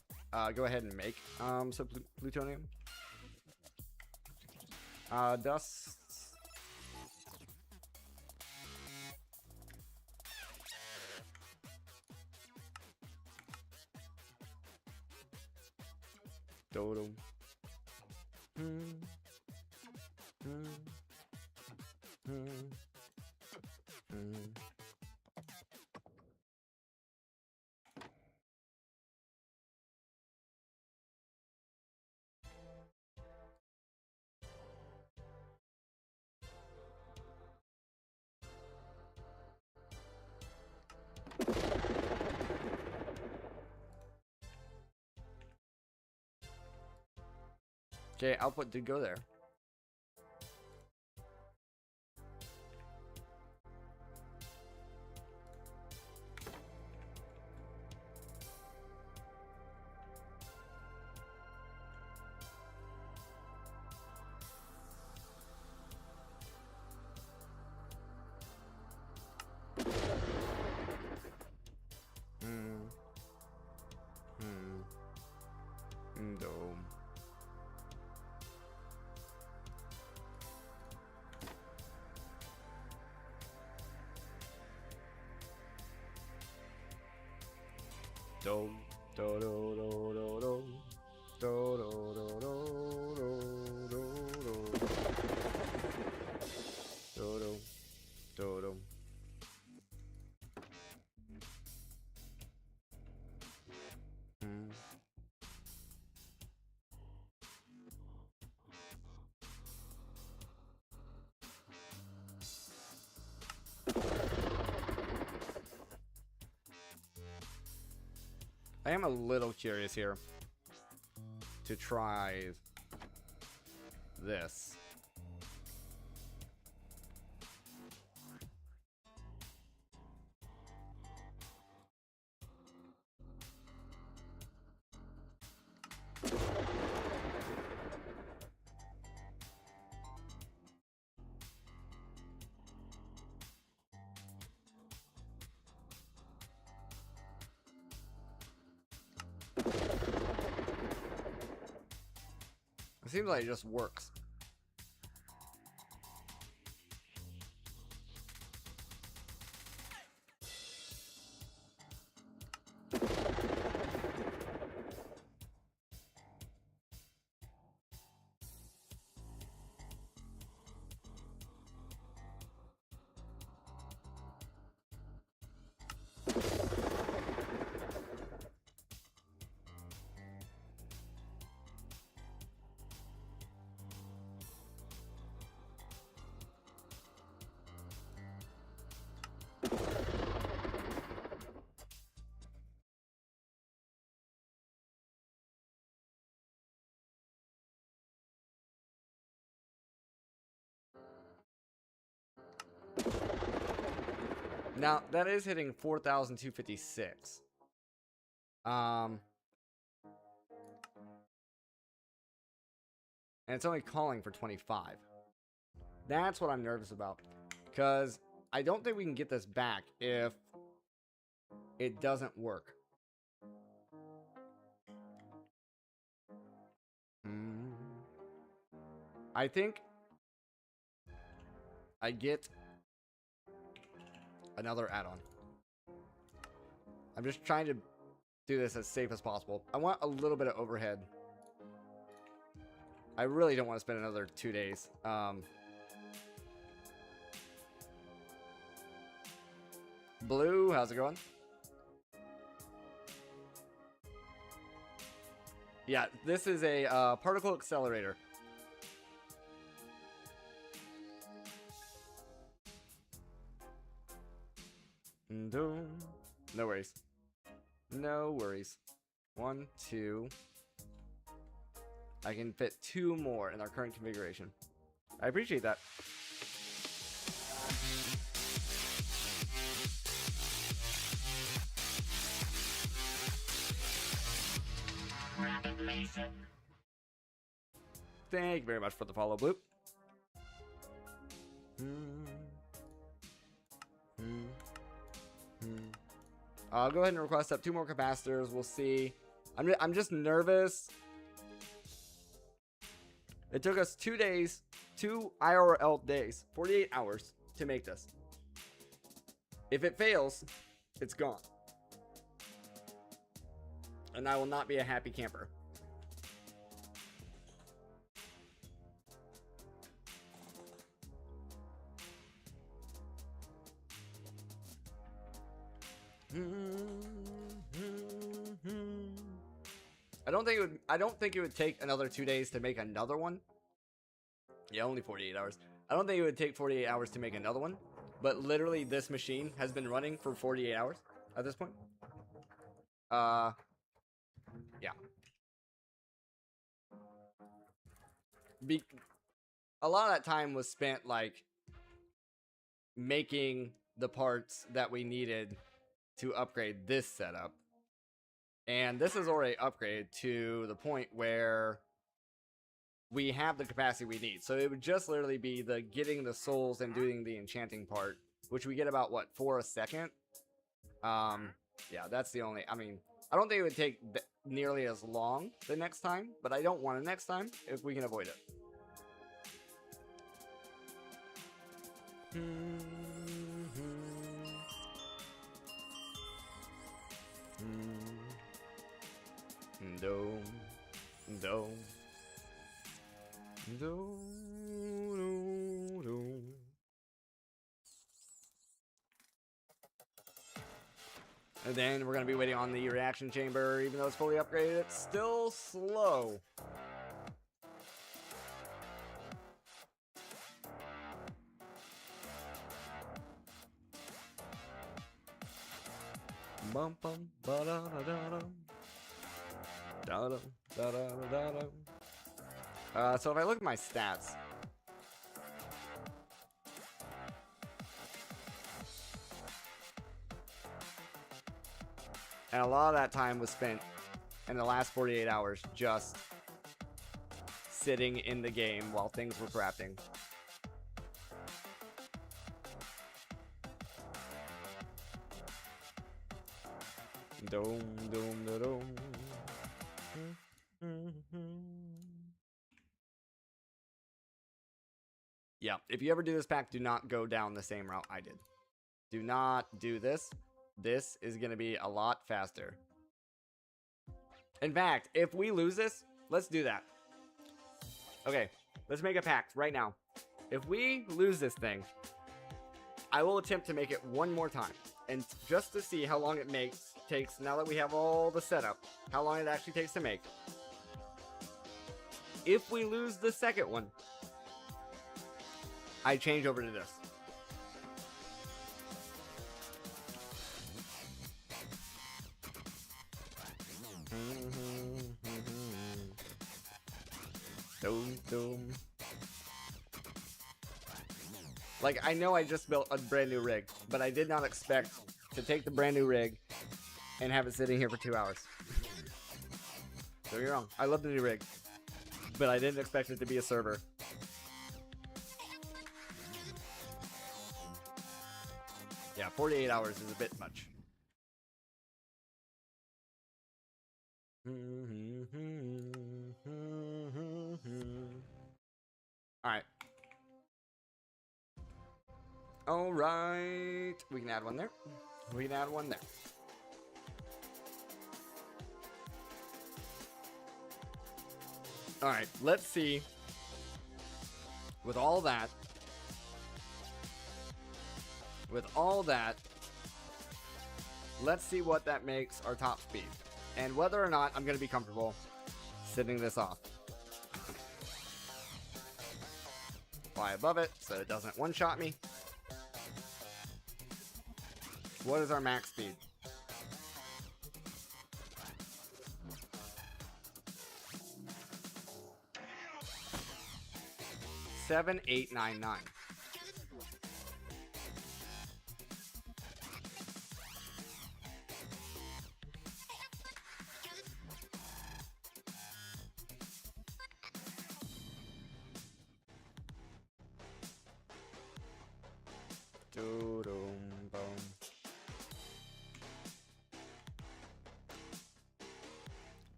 go ahead and make some plutonium dust. Doodle. Okay, output did go there. do do do do do do. Do, do, do, do, do, do, do. Do, do, do, do. I am a little curious here to try this. It seems like it just works. Now, that is hitting 4,256. And it's only calling for 25. That's what I'm nervous about. Because I don't think we can get this back if it doesn't work. I think I get another add-on. I'm just trying to do this as safe as possible. I want a little bit of overhead. I really don't want to spend another 2 days. Blue, how's it going? Yeah, this is a particle accelerator. No worries. No worries. 1, 2. I can fit 2 more in our current configuration. I appreciate that. Thank you very much for the follow, Blue. I'll go ahead and request up 2 more capacitors. We'll see. I'm just nervous. It took us 2 days, 2 IRL days, 48 hours to make this. If it fails, it's gone. And I will not be a happy camper. I don't think it would take another 2 days to make another one. Yeah, only 48 hours. I don't think it would take 48 hours to make another one. But literally, this machine has been running for 48 hours at this point. Yeah. A lot of that time was spent, like, making the parts that we needed to upgrade this setup. And this is already upgraded to the point where we have the capacity we need. So it would just literally be the getting the souls and doing the enchanting part, which we get about, what, 4 a second? Yeah, that's the only... I mean, I don't think it would take nearly as long the next time, but I don't want it next time if we can avoid it. Do. Do. Do. Do. Do. And then we're going to be waiting on the reaction chamber. Even though it's fully upgraded, it's still slow. Bum bum ba da da da da da da da da da. So if I look at my stats, and a lot of that time was spent in the last 48 hours just sitting in the game while things were crafting. Doom, doom, da, doom. Yeah, if you ever do this pack, do not go down the same route I did. Do not do this. This is going to be a lot faster. In fact, if we lose this, let's do that. Okay, let's make a pact right now. If we lose this thing, I will attempt to make it one more time. And just to see how long it takes, now that we have all the setup, how long it actually takes to make. If we lose the second one, I change over to this. Doom, doom. Like, I know I just built a brand new rig, but I did not expect to take the brand new rig and have it sitting here for 2 hours. Don't get me wrong, I love the new rig, but I didn't expect it to be a server. Yeah, 48 hours is a bit much. Alright. Alright. We can add one there. We can add one there. Alright, let's see. With all that, let's see what that makes our top speed. And whether or not I'm going to be comfortable sitting this off. Fly above it so it doesn't one-shot me. What is our max speed? Seven, 8, 9, 9.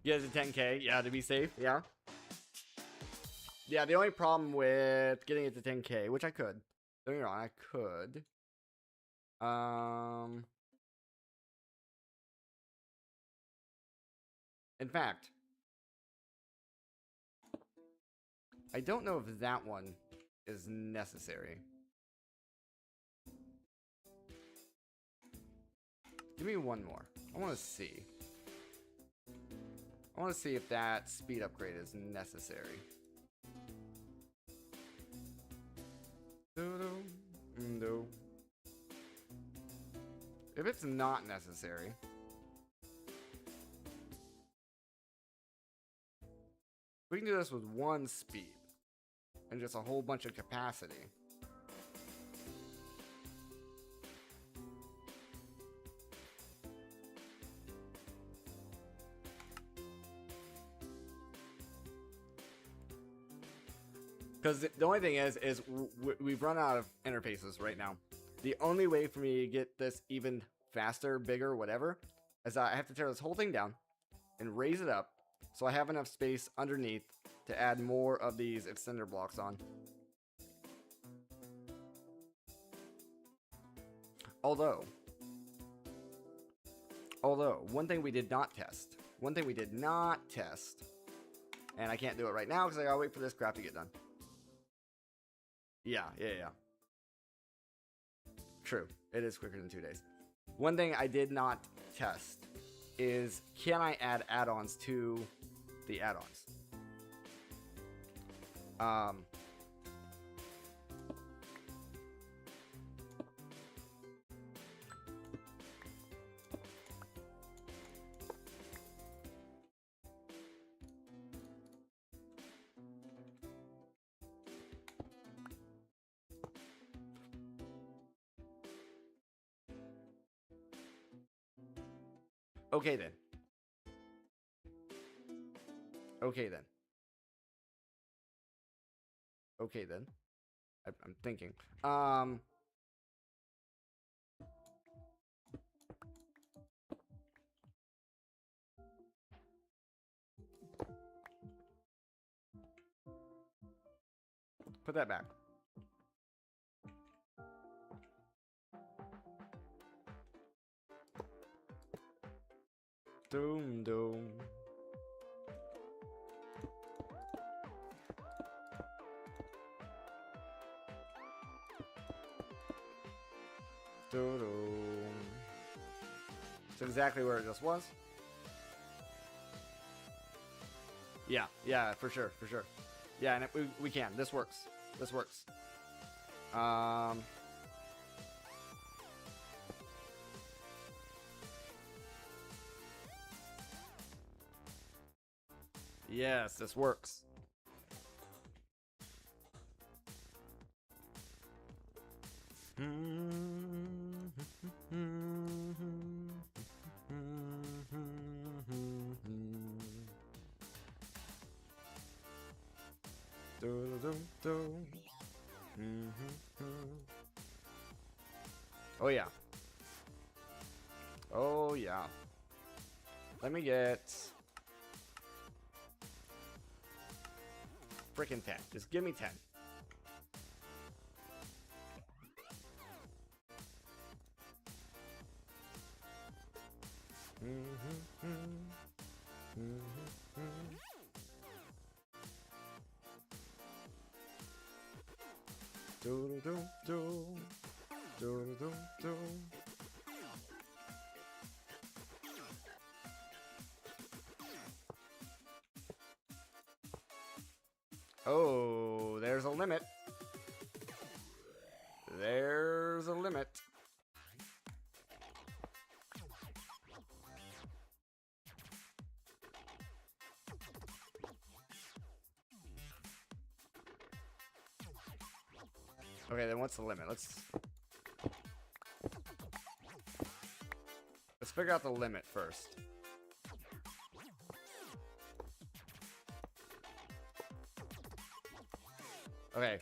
Yeah, it's a 10K. Yeah, to be safe. Yeah. Yeah, the only problem with getting it to 10K, which I could. Don't get me wrong, I could. In fact, I don't know if that one is necessary. Give me one more. I want to see. I want to see if that speed upgrade is necessary. No. If it's not necessary, we can do this with one speed and just a whole bunch of capacity. Because the only thing is we've run out of interfaces right now. The only way for me to get this even faster, bigger, whatever, is I have to tear this whole thing down and raise it up so I have enough space underneath to add more of these extender blocks on. Although, one thing we did not test One thing we did not test, and I can't do it right now because I gotta wait for this crap to get done. Yeah. True. It is quicker than 2 days. One thing I did not test is, can I add add-ons to the add-ons? Okay then. Okay then. Okay then. I'm thinking. Put that back. Doom doom. Doom doom. It's exactly where it just was. Yeah, for sure. Yeah, and we can. This works. Yes, this works. Oh yeah. Oh yeah. Let me get freaking 10. Just give me 10. Oh, there's a limit. There's a limit. Okay, then what's the limit? Let's figure out the limit first. Okay.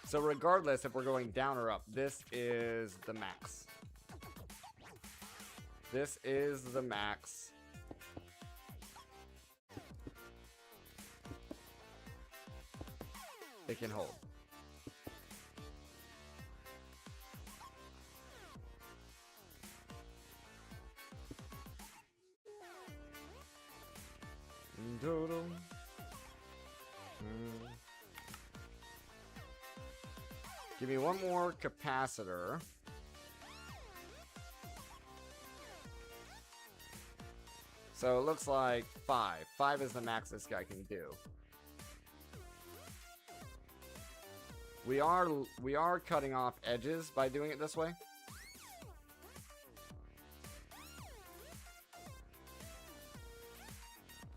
So regardless if we're going down or up, this is the max. This is the max. It can hold. Give me one more capacitor. So it looks like 5. 5 is the max this guy can do. We are cutting off edges by doing it this way.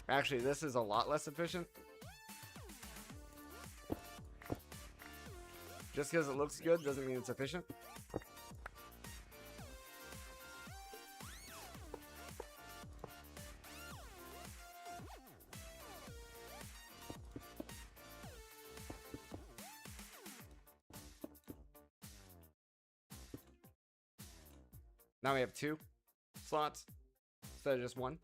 Actually, this is a lot less efficient. Just because it looks good doesn't mean it's efficient. Now we have 2 slots instead of just 1.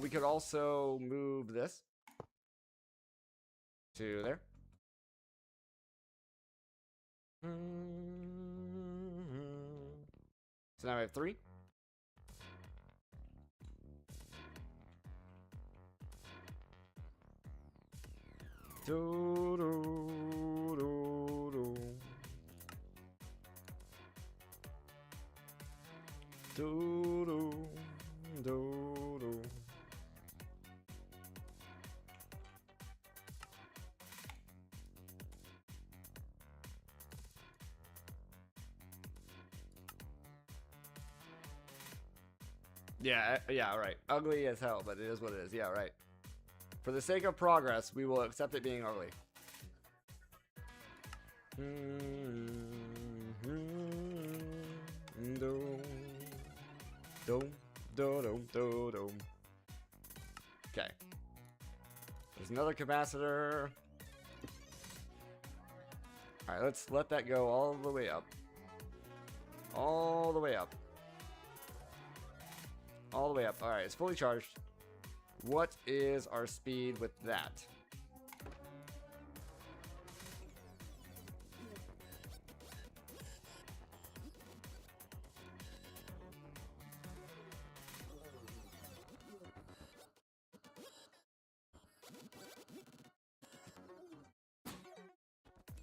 We could also move this to there. So now I have 3. Do, do, do, do. Do, do, do, do. Yeah, right. Ugly as hell, but it is what it is. Yeah, right. For the sake of progress, we will accept it being ugly. Okay. There's another capacitor. Alright, let's let that go all the way up. All the way up. All the way up. Alright, it's fully charged. What is our speed with that?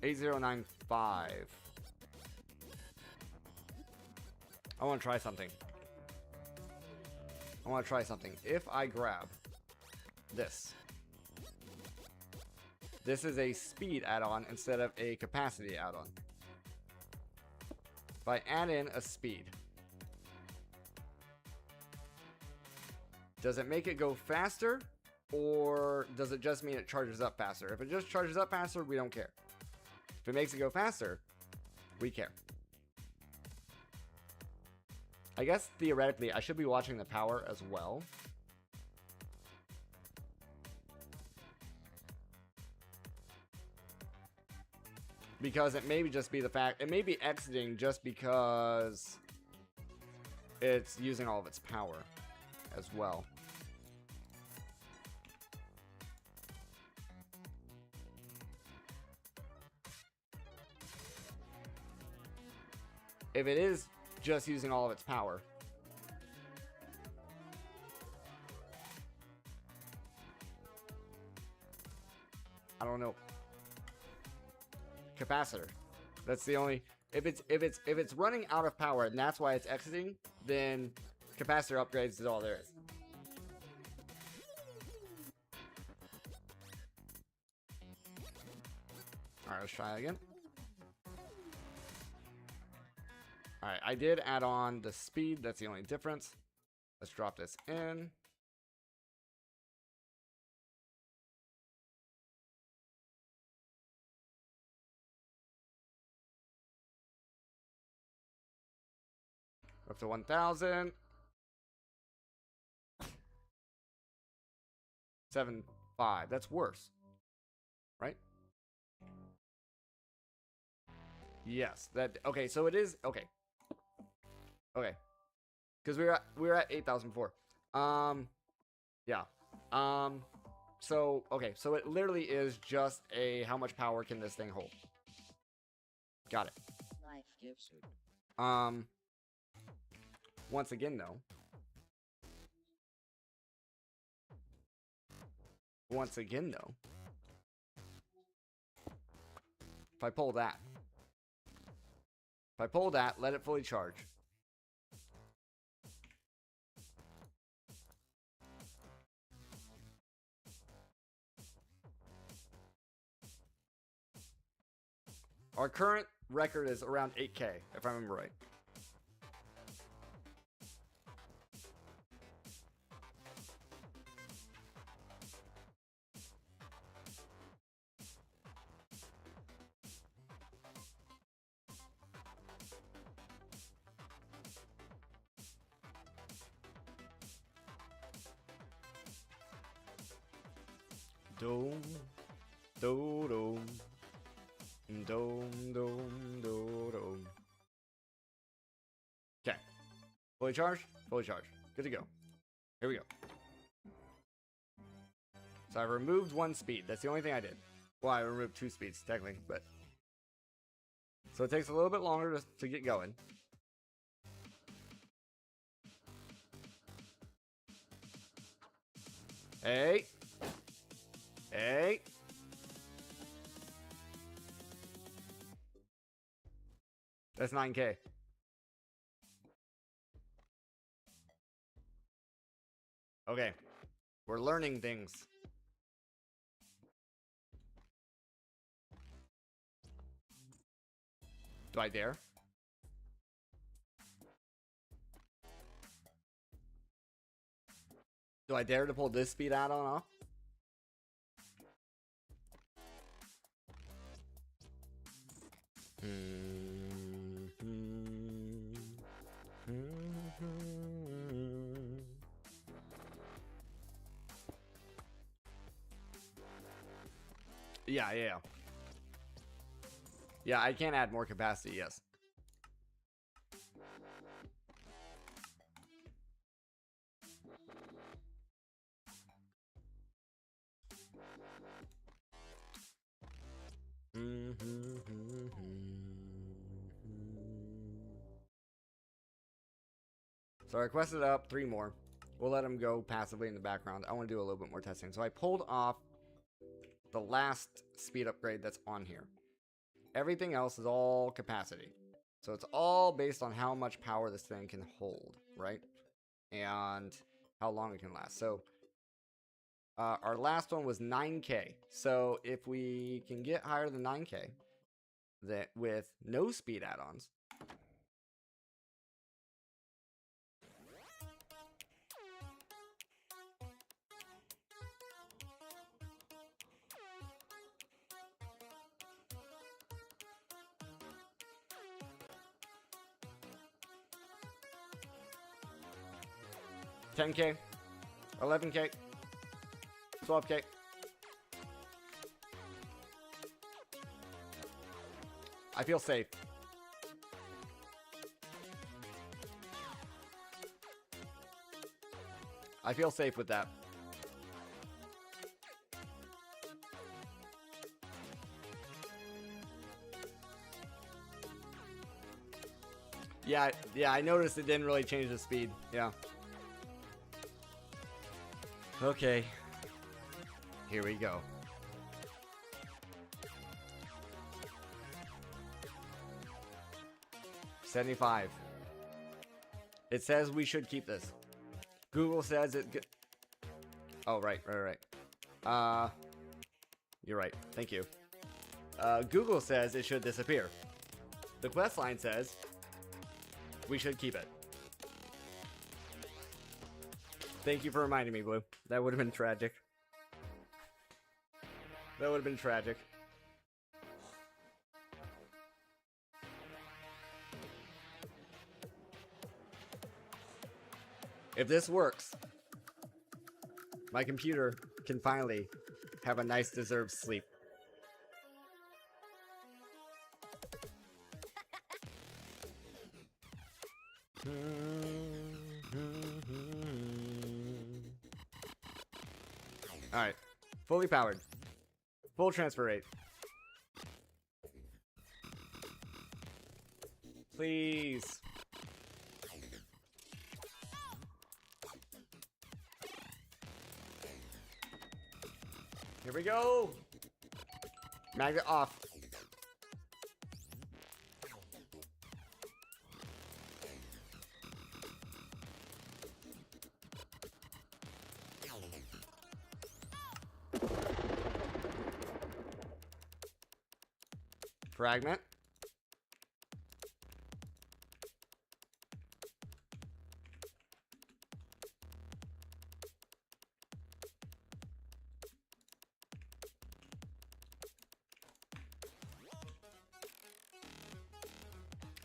$8095. I want to try something. If I grab this is a speed add-on instead of a capacity add-on. If I add in a speed, does it make it go faster, or does it just mean it charges up faster? If it just charges up faster, we don't care. If it makes it go faster, we care. I guess theoretically, I should be watching the power as well. Because it may just be the fact, it may be exiting just because it's using all of its power as well. If it is just using all of its power, I don't know. Capacitor. That's the only. If it's running out of power and that's why it's exiting, then capacitor upgrades is all there is. All right, let's try again. All right, I did add on the speed. That's the only difference. Let's drop this in. Up to 1,000. 7.5. That's worse, right? Yes. That okay. So it is okay. Okay. Because we were at 8,000 before. Yeah. So okay. So it literally is just a how much power can this thing hold? Got it. Life gives it. Once again, though. If I pull that. Let it fully charge. Our current record is around 8K, if I remember right. Dome, dome, dome, dome, dome. Okay. Fully charged? Fully charged. Good to go. Here we go. So I removed one speed. That's the only thing I did. Well, I removed 2 speeds, technically, but... So it takes a little bit longer to get going. Hey. Hey. That's 9K. Okay. We're learning things. Do I dare? Do I dare to pull this speed add-on off? Yeah. Yeah, I can add more capacity, yes. So I requested up 3 more. We'll let them go passively in the background. I want to do a little bit more testing. So I pulled off the last speed upgrade that's on here. Everything else is all capacity. So it's all based on how much power this thing can hold, right? And how long it can last. So our last one was 9K. So if we can get higher than 9K, that with no speed add-ons, $10K, $11K, $12K. I feel safe. I feel safe with that. Yeah, I noticed it didn't really change the speed. Yeah. Okay. Here we go. $75. It says we should keep this. Google says it. Oh, right. You're right. Thank you. Google says it should disappear. The quest line says we should keep it. Thank you for reminding me, Blue. That would have been tragic. That would have been tragic. If this works, my computer can finally have a nice deserved sleep. Alright. Fully powered. Full transfer rate. Please. Here we go. Magnet off. Fragment.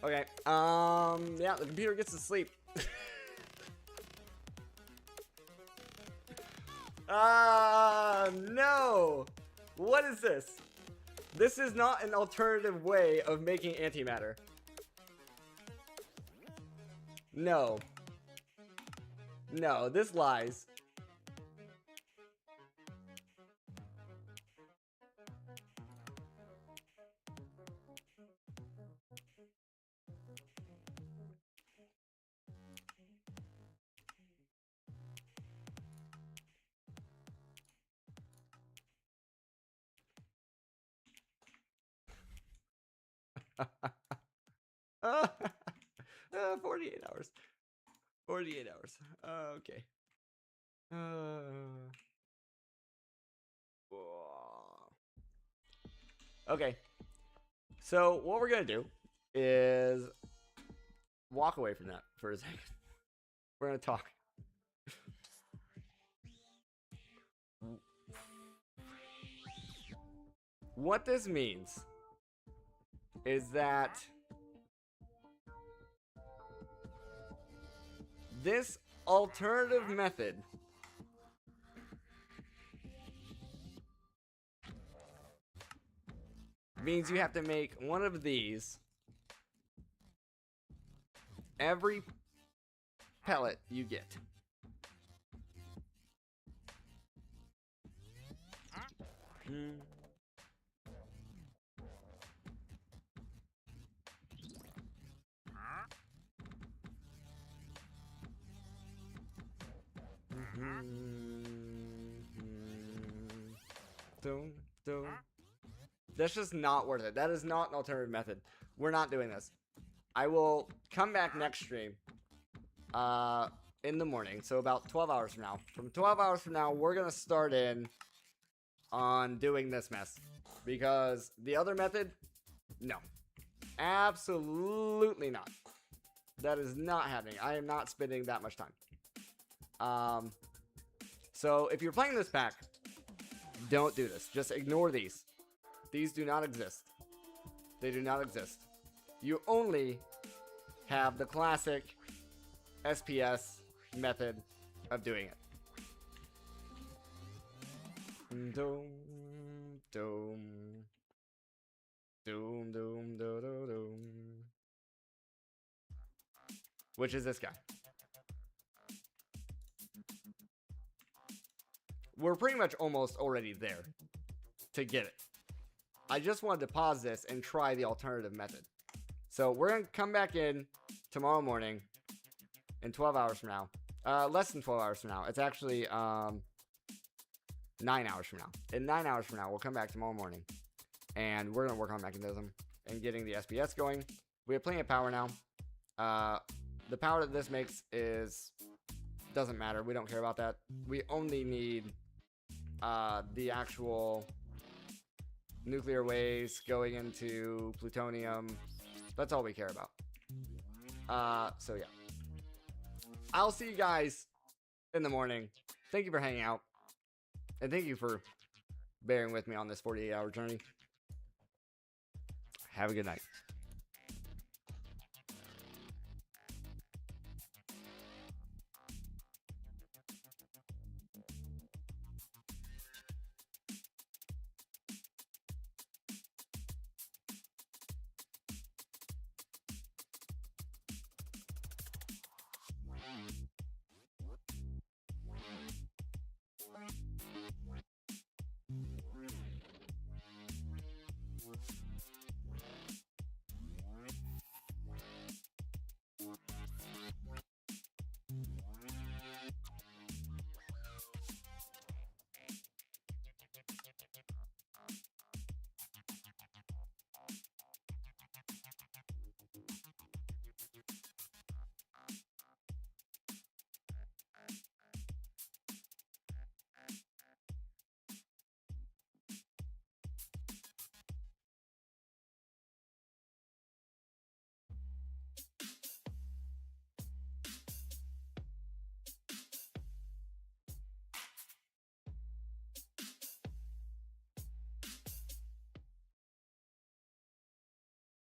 Okay, yeah, the computer gets to sleep. No! What is this? This is not an alternative way of making antimatter. No. No, this lies. uh, 48 hours. 48 hours. Okay. Okay. So what we're gonna do is walk away from that for a second. We're gonna talk. What this means is that this alternative method means you have to make one of these every pellet you get. That's just not worth it. That is not an alternative method. We're not doing this. I will come back next stream in the morning, so about 12 hours from now. From 12 hours from now, we're going to start in on doing this mess. Because the other method, no. Absolutely not. That is not happening. I am not spending that much time. So if you're playing this pack, don't do this. Just ignore these. These do not exist. They do not exist. You only have the classic SPS method of doing it. Doom, doom, doom, doom, doom, doom. Which is this guy. We're pretty much almost already there to get it. I just wanted to pause this and try the alternative method. So we're going to come back in tomorrow morning in 12 hours from now. Less than 12 hours from now. It's actually 9 hours from now. In 9 hours from now, we'll come back tomorrow morning. And we're going to work on mechanism and getting the SPS going. We have plenty of power now. The power that this makes doesn't matter. We don't care about that. We only need the actual nuclear waste going into plutonium. That's all we care about. So yeah. I'll see you guys in the morning. Thank you for hanging out. And thank you for bearing with me on this 48-hour journey. Have a good night.